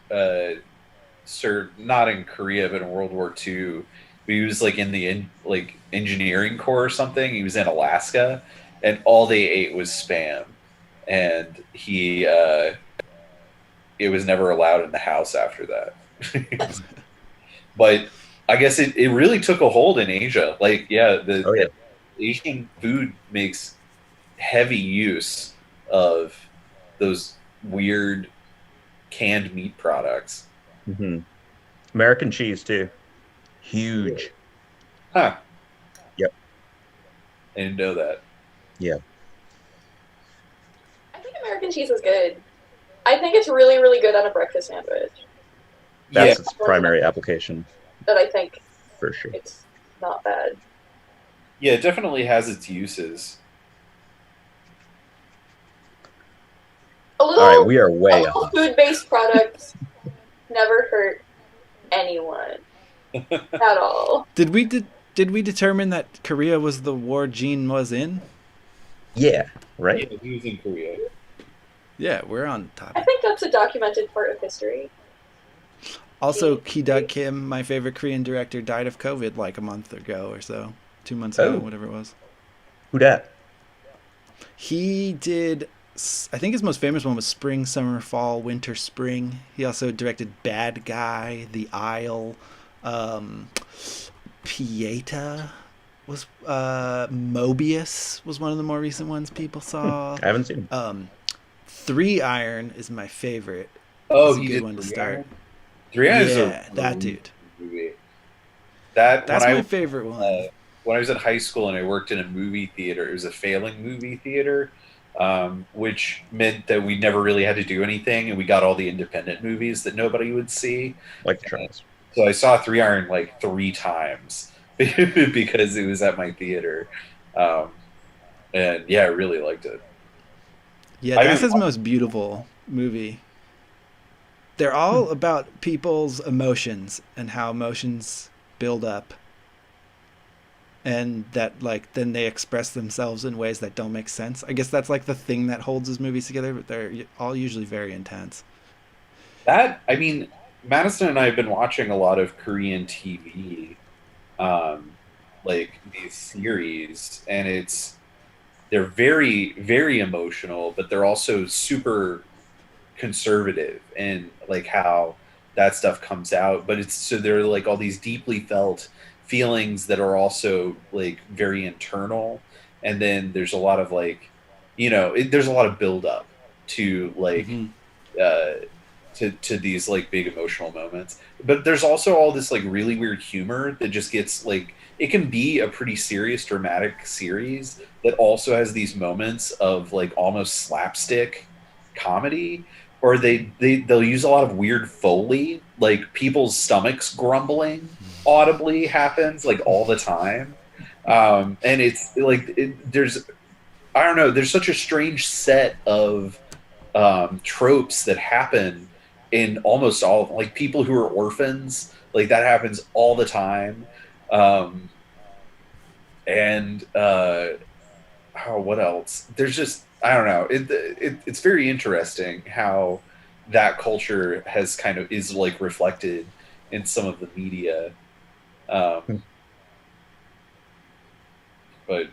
served not in Korea but in World War II. He was like in the like engineering corps or something. He was in Alaska, and all they ate was spam, and he it was never allowed in the house after that. But I guess it really took a hold in Asia. Like, yeah, Oh yeah. the Asian food makes heavy use of those weird canned meat products. Hmm. American cheese too. Huge. Huh. Yep. I didn't know that. Yeah. I think American cheese is good. I think it's really, really good on a breakfast sandwich. Yeah. That's its primary application But I think for sure. it's not bad. Yeah, it definitely has its uses. A All right, little, we are a way little off. food-based product never hurt anyone at all. Did we determine that Korea was the war Gene was in? Yeah, right? Yeah, he was in Korea. Yeah, we're on I topic. think that's a documented part of history. Also, Ki-Duk Kim, my favorite Korean director, died of COVID like a month ago or so. 2 months ago, Oh. whatever it was. Who dat? He did, I think his most famous one was Spring, Summer, Fall, Winter, Spring. He also directed Bad Guy, The Isle, Pieta was, Mobius was one of the more recent ones people saw. I haven't seen him. 3 Iron is my favorite. Oh, It's a he good did one to 3 start. Iron? 3 Iron is Yeah, a that really dude. good movie. That That's when my I favorite one. when I was in high school and I worked in a movie theater, it was a failing movie theater, which meant that we never really had to do anything, and we got all the independent movies that nobody would see. Like the Trials. So I saw 3 Iron like 3 times because it was at my theater, um, and yeah, I really liked it. Yeah, I that's didn't his most beautiful movie. They're all about people's emotions and how emotions build up. And that, like, then they express themselves in ways that don't make sense. I guess that's, like, the thing that holds his movies together, but they're all usually very intense. That I mean, Madison and I have been watching a lot of Korean TV, um, like these series, and they're very very emotional, but they're also super conservative and like how that stuff comes out. But it's so they're like all these deeply felt feelings that are also like very internal, and then there's a lot of like, there's a lot of build up to like Mm-hmm. uh, to these like big emotional moments. But there's also all this like really weird humor that just gets like, it can be a pretty serious dramatic series that also has these moments of like almost slapstick comedy, or they'll use a lot of weird foley, like people's stomachs grumbling audibly happens like all the time. And it's like there's, I don't know, there's such a strange set of tropes that happen in almost all of them. Like people who are orphans, like that happens all the time. Um, and oh, what else? There's just, I don't know. It's very interesting how that culture has kind of is like reflected in some of the media. Hmm. But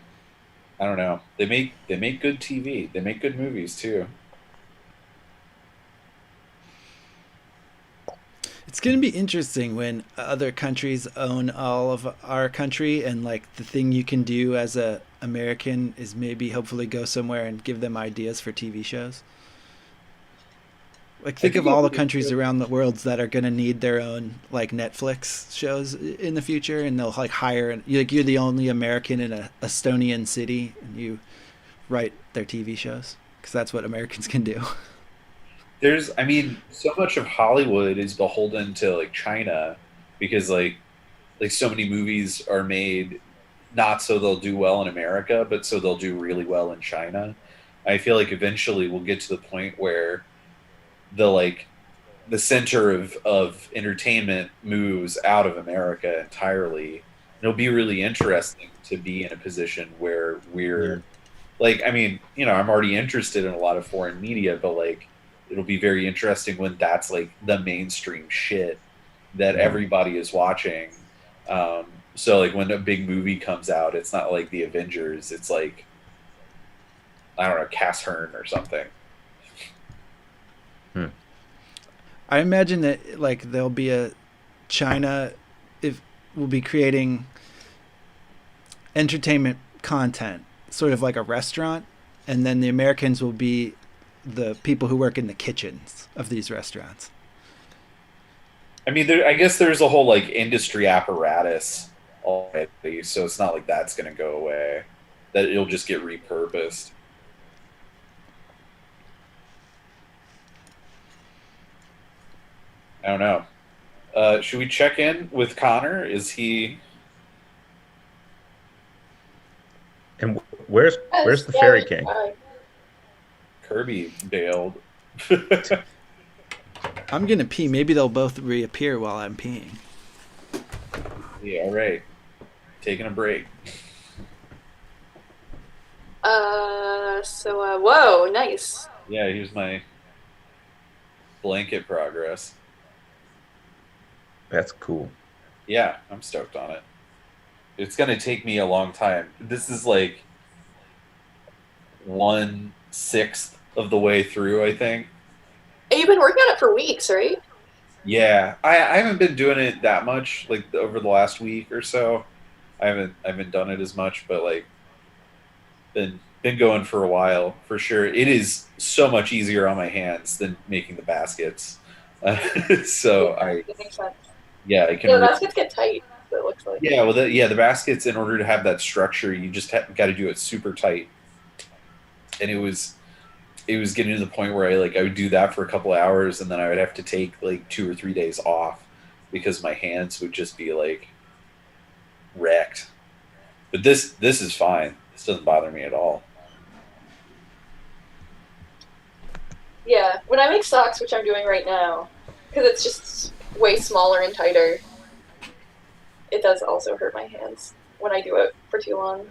I don't know. They make good TV. They make good movies too. It's going to be interesting when other countries own all of our country, and like the thing you can do as a American is maybe hopefully go somewhere and give them ideas for TV shows. Like I think think of it all the would be countries good. around the world that are going to need their own like Netflix shows in the future, and they'll like hire like you're the only American in a Estonian city, and you write their TV shows because that's what Americans can do. There's, I mean, so much of Hollywood is beholden to like China, because like so many movies are made not so they'll do well in America, but so they'll do really well in China. I feel like eventually we'll get to the point where the like the center of entertainment moves out of America entirely. And it'll be really interesting to be in a position where Yeah. we're like, I mean, I'm already interested in a lot of foreign media, but like it'll be very interesting when that's like the mainstream shit that everybody is watching. So like when a big movie comes out, it's not like the Avengers, it's like, I don't know, Cass Hearn or something. Hmm. I imagine that like there'll be a China if will be creating entertainment content, sort of like a restaurant, and then the Americans will be the people who work in the kitchens of these restaurants. I mean, I guess there's a whole like industry apparatus already, so it's not like that's going to go away. That it'll just get repurposed. I don't know. Should we check in with Connor? Is he? And where's Yes, the yeah, Fairy we King? try. Kirby bailed. I'm gonna pee. Maybe they'll both reappear while I'm peeing. Yeah, all right. Taking a break. Whoa, nice. Yeah, here's my blanket progress. That's cool. Yeah, I'm stoked on it. It's gonna take me a long time. This is like 1/6 of the way through, I think. And you've been working on it for weeks, right? Yeah, I haven't been doing it that much, like over the last week or so. I haven't done it as much, but like been going for a while for sure. It is so much easier on my hands than making the baskets. So Yeah, I that makes sense. yeah I can Yeah, the really, baskets get tight, so it looks like. yeah, well the baskets, in order to have that structure, you just got to do it super tight. And it was getting to the point where I would do that for a couple of hours, and then I would have to take like 2 or 3 days off because my hands would just be like wrecked. But this is fine. This doesn't bother me at all. Yeah, when I make socks, which I'm doing right now, because it's just way smaller and tighter, it does also hurt my hands when I do it for too long.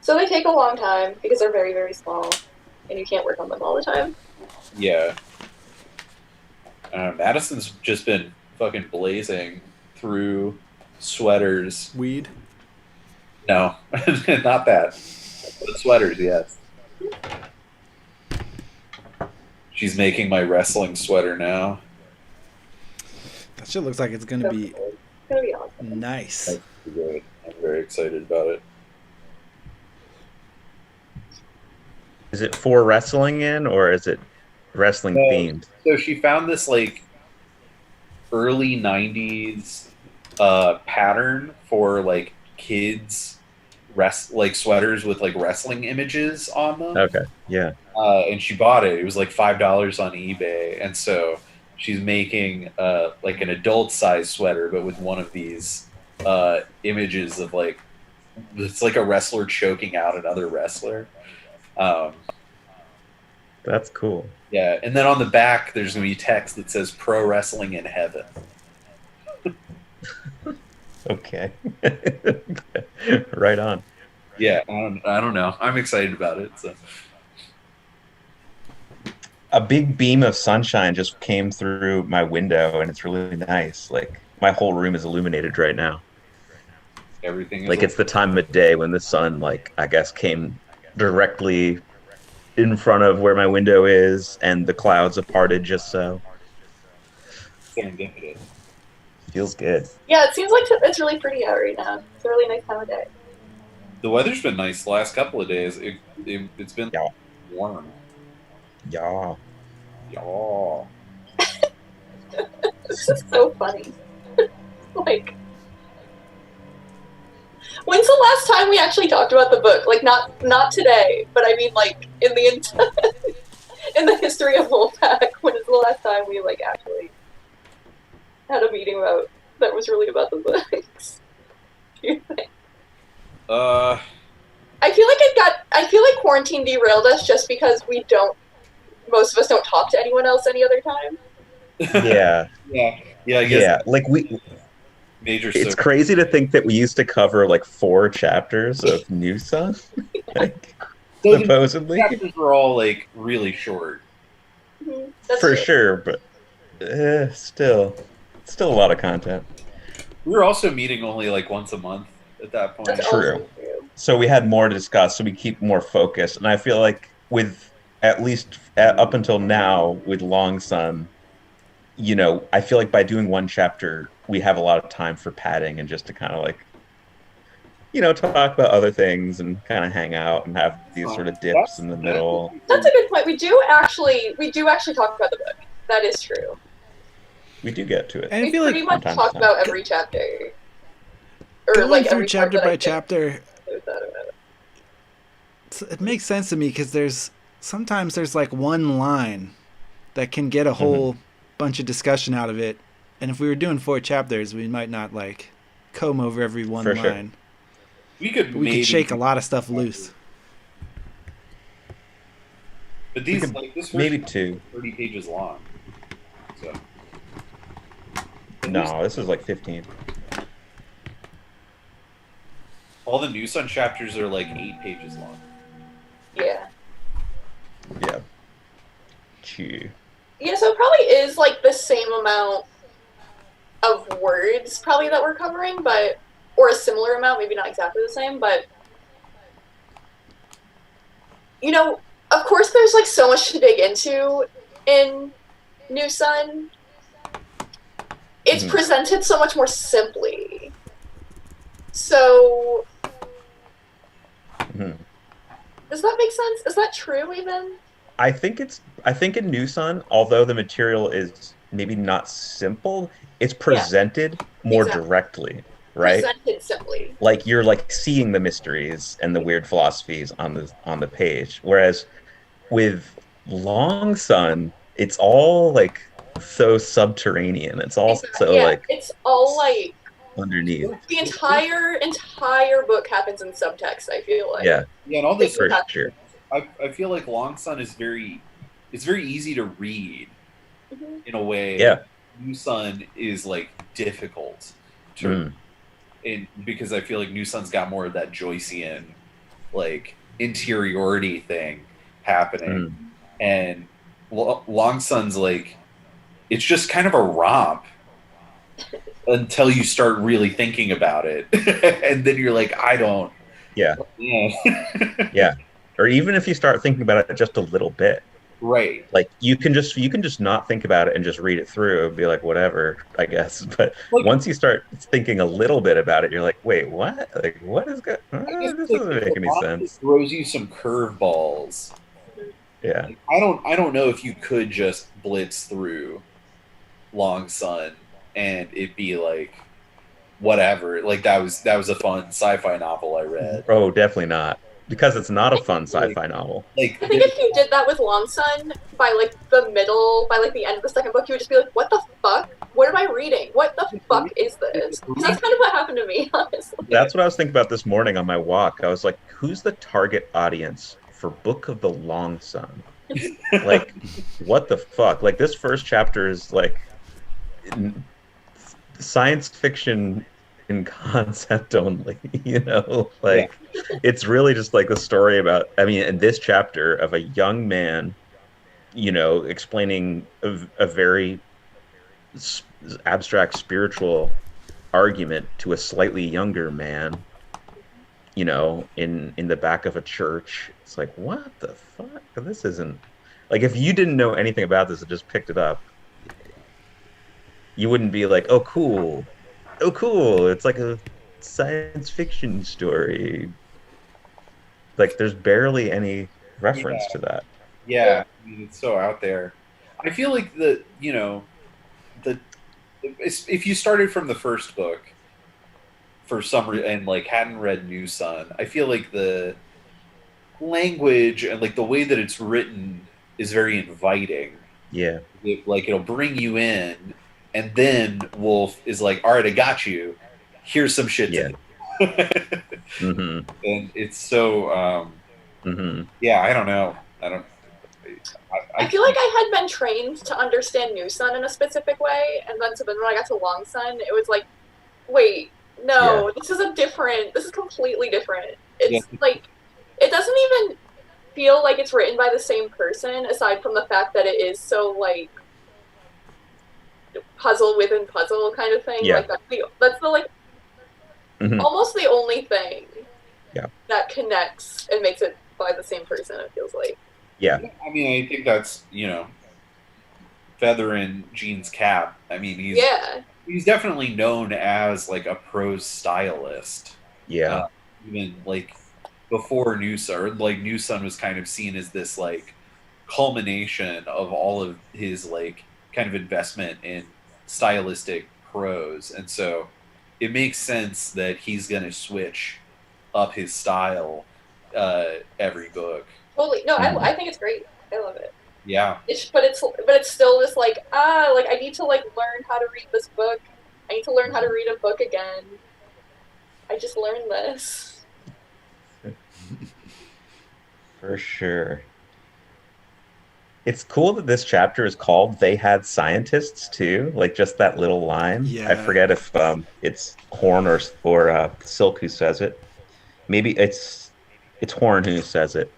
So they take a long time because they're very, very small, and you can't work on them all the time. Yeah. Madison's just been fucking blazing through sweaters. Weed. No, not that. But sweaters, yes. She's making my wrestling sweater now. That shit looks like it's gonna be gonna be awesome. Nice. That's great. I'm very excited about it. Is it for wrestling in, or is it wrestling themed? So she found this like early '90s pattern for like kids like sweaters with like wrestling images on them. Okay, yeah. And she bought it. It was like $5 on eBay, and so she's making like an adult size sweater, but with one of these images of like it's like a wrestler choking out another wrestler. That's cool. Yeah, and then on the back there's gonna be text that says "Pro Wrestling in Heaven." Okay. Right on. Yeah, I don't know. I'm excited about it. So. A big beam of sunshine just came through my window, and it's really nice. Like, my whole room is illuminated right now. Everything is Like, it's the time of day when the sun, like, I guess, came directly in front of where my window is, and the clouds have parted just so. serendipitous. Feels good. Yeah, it seems like it's really pretty out right now. It's a really nice time of day. The weather's been nice the last couple of days. It's been Yeah. warm. Yeah. Yeah. This is so funny. Like, when's the last time we actually talked about the book? Like, not today, but I mean, like, in the in the history of Wolfpack, when is the last time we like actually had a meeting about that was really about the books? Do you think? I feel like quarantine derailed us just because most of us don't talk to anyone else any other time. Yeah. Yeah. I guess Yeah. Like, major. it's crazy to think that we used to cover like 4 chapters of New Sun. Like, supposedly. The chapters were all like really short. Mm-hmm. That's For true. sure, but still a lot of content. We were also meeting only like once a month at that point. That's True. also true. So we had more to discuss, so we keep more focused. And I feel like with at least up until now with Long Sun, you know, I feel like by doing one chapter, we have a lot of time for padding and just to kind of like, you know, talk about other things and kind of hang out and have these sort of dips in the middle. That's a good point. We do actually talk about the book. That is true. We do get to it. And I We feel pretty like much talk about every chapter. Or going like through every chapter part that by I think chapter, there's that about it. it makes sense to me because sometimes there's like one line that can get a whole bunch of discussion out of it, and if we were doing 4 chapters, we might not like comb over every one For sure. line. We could But we could shake a lot of stuff loose. But these could- like this first maybe chapter 2. is 30 pages long. So No, this is like 15. all the New Sun chapters are like 8 pages long. Yeah. Yeah. Chew. Yeah, so it probably is like the same amount of words probably that we're covering, but or a similar amount, maybe not exactly the same, but you know, of course there's like so much to dig into in New Sun. It's presented so much more simply. So does that make sense? Is that true even? I think in New Sun, although the material is maybe not simple, it's presented more Exactly. directly, right? Presented simply. Like you're like seeing the mysteries and the weird philosophies on the page. Whereas with Long Sun, it's all like so subterranean. It's all so yeah, like it's all like underneath. the entire book happens in subtext, I feel like. Yeah, Yeah, and all this for sure. I feel like Long Sun is it's very easy to read in a way. Yeah. New Sun is like difficult to because I feel like New Sun's got more of that Joycean like interiority thing happening. And Long Sun's like it's just kind of a romp until you start really thinking about it. And then you're like, I don't. Yeah. Yeah. Yeah. Or even if you start thinking about it just a little bit, Right. Like you can just not think about it and just read it through and be like, whatever, I guess. But Like, once you start thinking a little bit about it, you're like, wait, what? Like, what is going? I guess This like doesn't if make the any manga sense. throws you some curveballs. Yeah, Like, I don't know if you could just blitz through Long Sun and it be like whatever. Like that was a fun sci-fi novel I read. oh, definitely not, because it's not a fun Like, sci-fi novel. like I think if you did that with Long Sun, by like the end of the second book, you would just be like, "What the fuck? What am I reading? What the fuck is this?" Because that's kind of what happened to me, honestly. That's what I was thinking about this morning on my walk. I was like, who's the target audience for Book of the Long Sun? Like, what the fuck? Like, this first chapter is like science fiction in concept only, you know? Like, it's really just like a story about, I mean, in this chapter of a young man, you know, explaining a very abstract spiritual argument to a slightly younger man, you know, in the back of a church. It's like, what the fuck? This isn't like, if you didn't know anything about this and just picked it up, you wouldn't be like, oh cool, oh cool. It's like a science fiction story. Like, there's barely any reference to that. yeah, I mean, it's so out there. I feel like the if you started from the first book for some reason and like hadn't read New Sun, I feel like the language and like the way that it's written is very inviting. Yeah. Like it'll bring you in, and then Wolf is like, "All right, I got you. Here's some shit to do." Mm-hmm. And it's so yeah, I don't know. I feel like I had been trained to understand New Sun in a specific way, and then so then when I got to Long Sun, it was like, wait, no, this is completely different. It's like, it doesn't even feel like it's written by the same person, aside from the fact that it is so like puzzle within puzzle kind of thing. Yeah. Like that's the like almost the only thing that connects and makes it by the same person, it feels like. Yeah. I mean, I think that's, feather in Gene's cap. I mean, he's definitely known as like a prose stylist. Yeah. Even like before New Sun, or like New Sun was kind of seen as this like culmination of all of his like kind of investment in stylistic prose, and so it makes sense that he's going to switch up his style every book. Totally. No, I think it's great. I love it. Yeah. But it's still just like, like I need to like learn how to read this book. I need to learn how to read a book again. I just learned this. For sure. It's cool that this chapter is called "They Had Scientists" too. Like, just that little line. Yeah. I forget if it's Horn or Silk who says it. Maybe it's Horn who says it.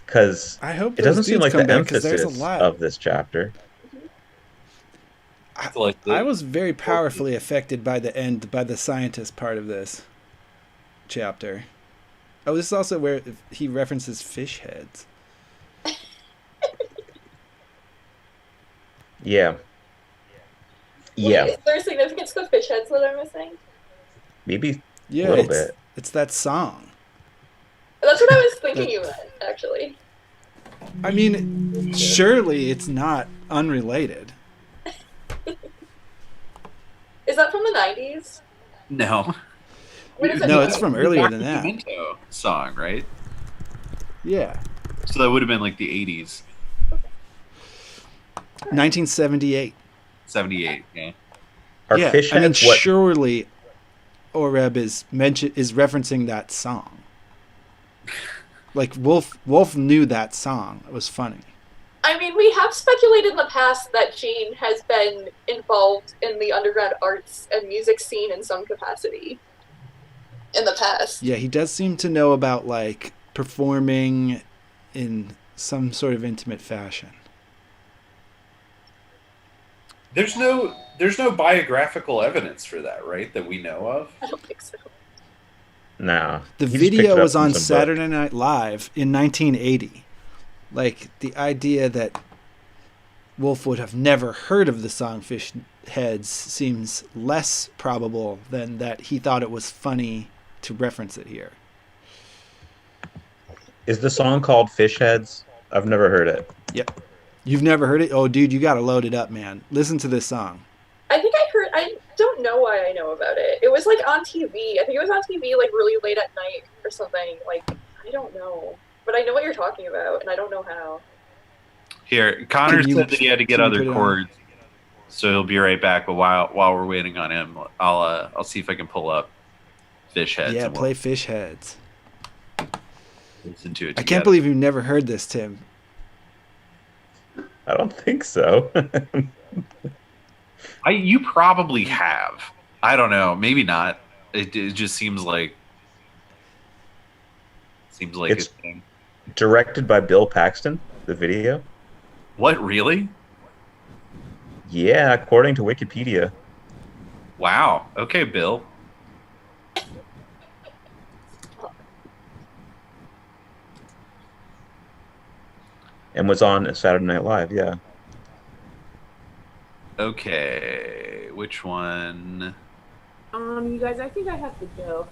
Because I hope it doesn't seem like the there's a emphasis lot of this chapter. I was very powerfully affected by the scientist part of this chapter. Oh, this is also where he references fish heads. Yeah. Wait, is there a significance to the fish heads that I'm missing? Maybe Yeah, a little bit. It's that song. That's what I was thinking you meant, actually. I mean, surely it's not unrelated. Is that from the 90s? No. When is it? No, it's from earlier than that. Memento song, right? Yeah. So that would have been like the 80s. 1978. 78, yeah. Are Yeah, fish I mean, heads what? surely Oreb is referencing that song. Like Wolfe knew that song. It was funny. I mean, we have speculated in the past that Gene has been involved in the underground arts and music scene in some capacity in the past. Yeah, he does seem to know about like performing in some sort of intimate fashion. There's no biographical evidence for that, right? That we know of. I don't think so. No. The He just picked it video up was from on some book. Saturday Night Live in 1980. Like, the idea that Wolfe would have never heard of the song Fish Heads seems less probable than that he thought it was funny to reference it here. Is the song called Fish Heads? I've never heard it. Yep. You've never heard it? Oh, dude, you gotta load it up, man. Listen to this song. I think I heard. I don't know why I know about it. It was like on TV. I think it was on TV like really late at night or something. Like I don't know, but I know what you're talking about, and I don't know how. Here, Connor Can you- said that he had to get can you other put it on? chords, so he'll be right back. But while we're waiting on him, I'll see if I can pull up Fish Heads. Yeah, and play Fish Heads. we'll listen to it. I Together. can't believe you've never heard this, Tim. I don't think so. You probably have. I don't know. Maybe not. It just seems like It's- a thing. Directed by Bill Paxton, the video. What, really? Yeah, according to Wikipedia. Wow. Okay, Bill. And was on Saturday Night Live, yeah. Okay, which one? You guys, I think I have to go.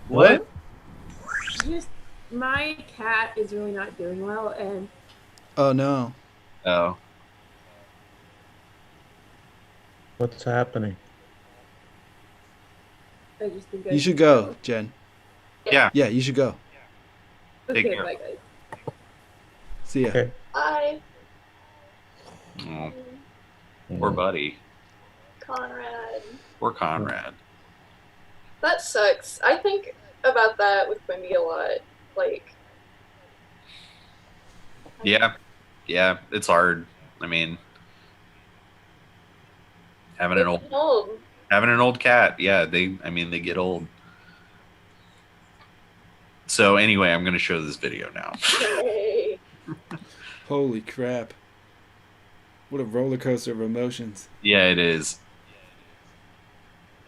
What? Just my cat is really not doing well, and Oh, no. Oh, What's happening? I just think You should go, Jen. yeah. Yeah, you should go. Take Okay, care. bye guys. See ya. Okay. Bye, Oh, poor buddy. Conrad. Poor Conrad. That sucks. I think about that with Quimby a lot. Like, Yeah, it's hard. I mean, having an old cat. Yeah, they get old. So anyway, I'm gonna show this video now. Hey. Holy crap. What a roller coaster of emotions. Yeah, it is.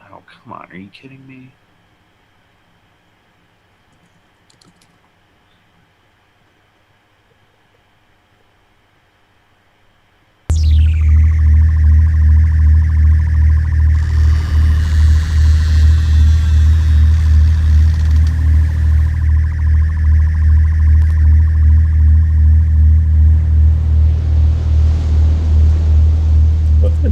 Oh, come on. Are you kidding me? What?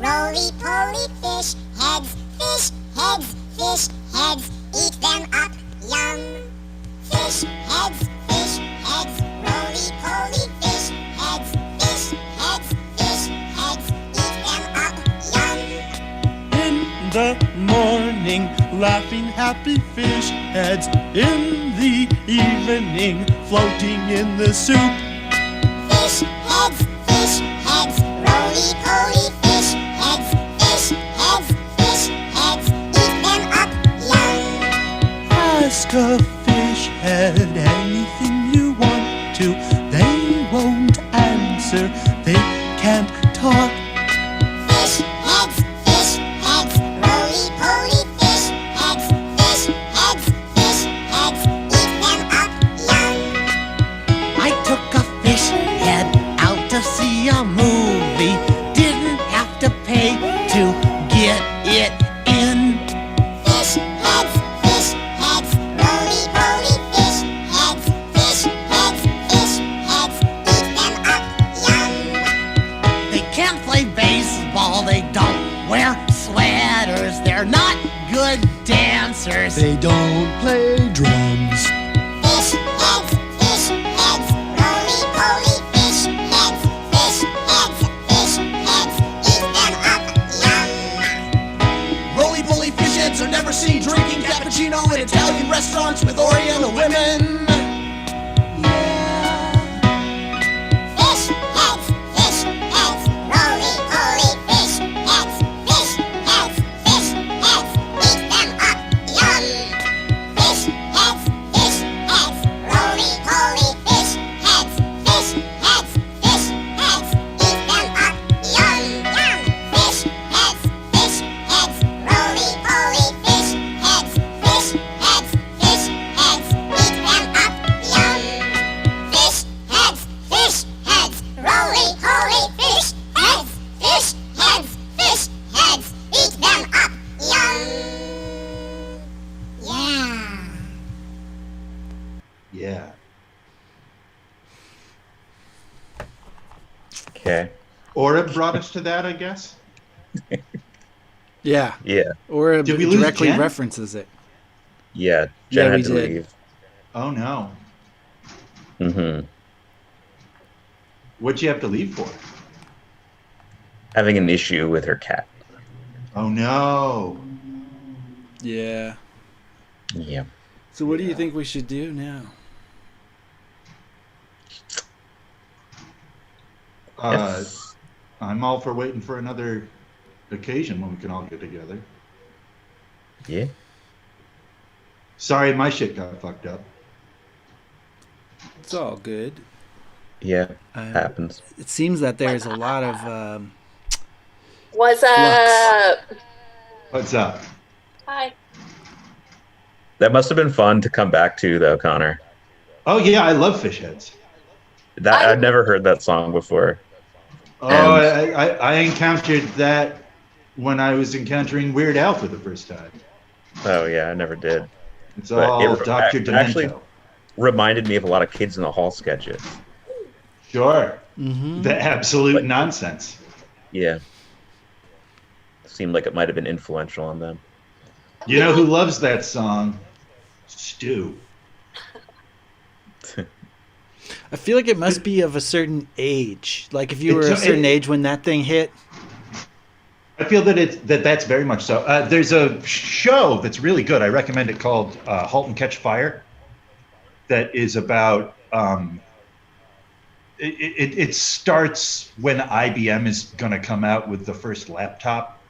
roly-poly fish heads, fish heads, eat them up, yum. Fish heads, fish evening, laughing happy fish heads in the evening, floating in the soup. Fish heads, roly-poly fish heads, eat them up young. Ask a fish head anything you want to, they won't answer, they can't talk. Fish heads, roly-poly fish heads, eat them up young. I took a fish head out to see a movie, didn't have to pay to get it in. Fish heads, roly-poly fish heads, eat them up young. They can't play baseball, they don't wear sweaters, they're not good dancers. They don't play drums. Fish heads, roly-poly fish heads, eat them up young. Roly-poly fish heads are never seen drinking cappuccino in Italian restaurants with Oriental women. Fish heads, roly-poly fish heads, eat them up young. Fish heads, roly-poly fish heads, eat them up young. Fish heads, roly-poly fish heads, eat them up young. Fish heads, roly-poly fish heads, eat them up young. Yeah. Yeah. Okay. Aura brought us to that, I guess. Yeah. Yeah. Or Did we lose directly Jen? references it. Yeah. Jen Yeah, we had to did. leave. Oh no. Mm-hmm. What'd you have to leave for? Having an issue with her cat. Oh no. Yeah. Yeah. So what do you think we should do now? I'm all for waiting for another occasion when we can all get together. Yeah. Sorry, my shit got fucked up. It's all good. Yeah. Um, Happens. It seems that there's a lot of What's Flux. up? What's up? Hi. That must have been fun to come back to, though, Connor. Oh yeah, I love fish heads. That I'd never heard that song before. Oh, And- I encountered that when I was encountering Weird Al for the first time. Oh yeah, I never did. It's But all it Dr. Demento. actually reminded me of a lot of Kids in the Hall sketches. Sure. mhm. The absolute nonsense. Yeah. Seemed like it might have been influential on them. You know who loves that song? Stu. I feel like it must be of a certain age. Like if you were a It's- certain age when that thing hit. I feel that that's very much so. There's a show that's really good. I recommend it called *Halt and Catch Fire*. That is about. It starts when IBM is going to come out with the first laptop,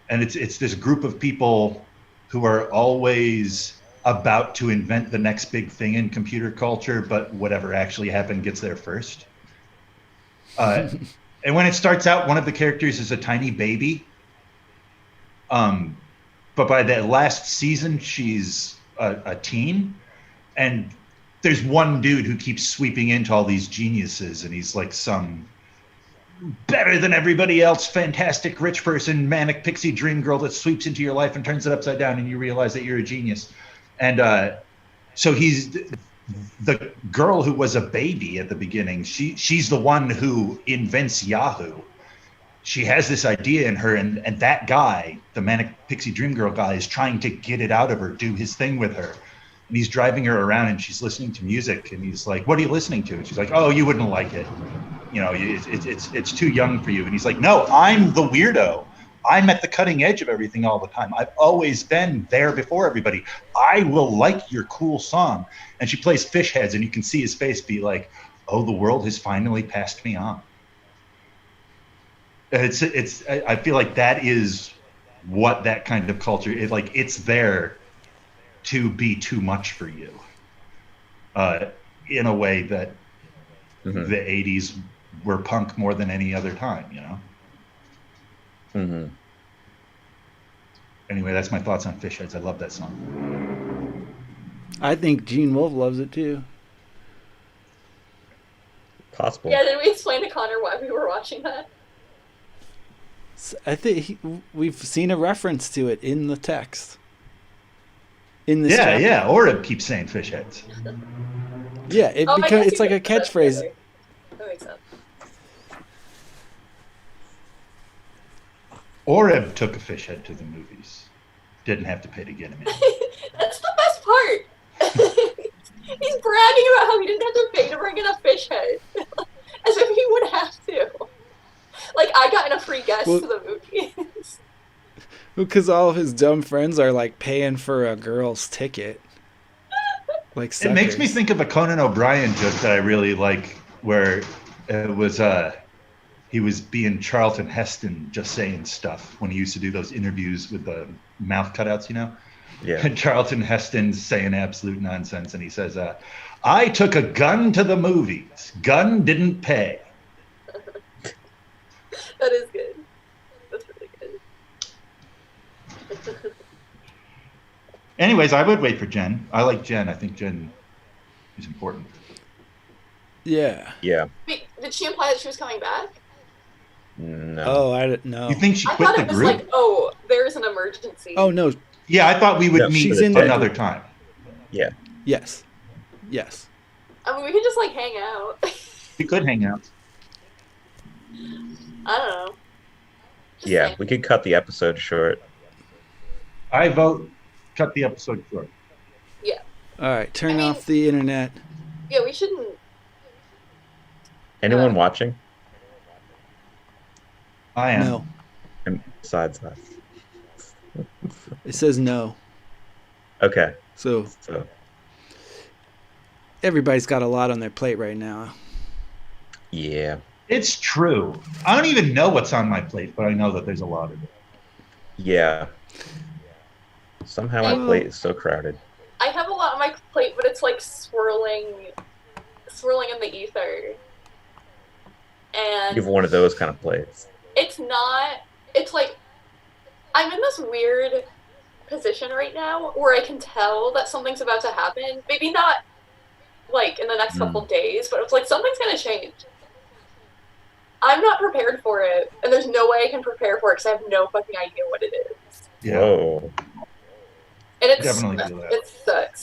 and it's this group of people who are always about to invent the next big thing in computer culture, but whatever actually happened gets there first. And when it starts out, one of the characters is a tiny baby. But by the last season, she's a teen. And there's one dude who keeps sweeping into all these geniuses, and he's like some better than everybody else, fantastic rich person, manic pixie dream girl that sweeps into your life and turns it upside down, and you realize that you're a genius. And so he's the girl who was a baby at the beginning. She's the one who invents Yahoo. She has this idea in her, and that guy, the manic pixie dream girl guy, is trying to get it out of her, do his thing with her. And he's driving her around, and she's listening to music, and he's like, "What are you listening to?" And she's like, "Oh, you wouldn't like it. You know, it's too young for you." And he's like, "No, I'm the weirdo. I'm at the cutting edge of everything all the time. I've always been there before everybody. I will like your cool song. And she plays Fish Heads, and you can see his face be like, oh, the world has finally passed me on. I feel like that is what that kind of culture is like. It's there to be too much for you, in a way that the 80s were punk more than any other time, you know? Mm-hmm. Anyway, that's my thoughts on Fish Heads. I love that song. I think Gene Wolfe loves it too. Possible. Yeah, did we explain to Connor why we were watching that? I think we've seen a reference to it in the text. In this Yeah, chapter. yeah. Orib keeps saying Fish Heads. Yeah, I guess because it's you like a could put that catchphrase. together. That makes sense. Orib took a fish head to the movies. Didn't have to pay to get him in. That's the best part. He's bragging about how he didn't have to pay to bring in a fish head. As if he would have to. Like, I got in a free guest to the movies. Because all of his dumb friends are like paying for a girl's ticket. Like It makes suckers. me think of a Conan O'Brien joke that I really like, where it was he was being Charlton Heston just saying stuff when he used to do those interviews with the mouth cutouts, you know? Yeah. And Charlton Heston's saying absolute nonsense, and he says, I took a gun to the movies. Gun didn't pay. That is good. That's really good. Anyways, I would wait for Jen. I like Jen. I think Jen is important. Yeah. Yeah. Wait, did she imply that she was coming back? No. Oh, I don't know. You think she I quit thought the it was group? like, oh, there's an emergency. Oh no. Yeah, I thought we would No, meet she's in another the- time. Yeah. Yes. Yes. I mean, we could just, like, hang out. We could hang out. I don't know. Just Yeah. saying. We could cut the episode short. I vote cut the episode short. All right. Turn I mean- off the internet. Yeah, we shouldn't. Anyone watching? I am. No. And besides us. It says no. Okay. So So everybody's got a lot on their plate right now. yeah. It's true. I don't even know what's on my plate, but I know that there's a lot of it. Yeah. Somehow my Oh. plate is so crowded. I have a lot on my plate, but it's, like, swirling in the ether. And You have one of those kind of plates. it's not. It's like I'm in this weird position right now where I can tell that something's about to happen. Maybe not like in the next couple days, but it's like something's gonna change. I'm not prepared for it, and there's no way I can prepare for it because I have no fucking idea what it is. Yeah. Whoa. And it's Definitely feel that. it sucks.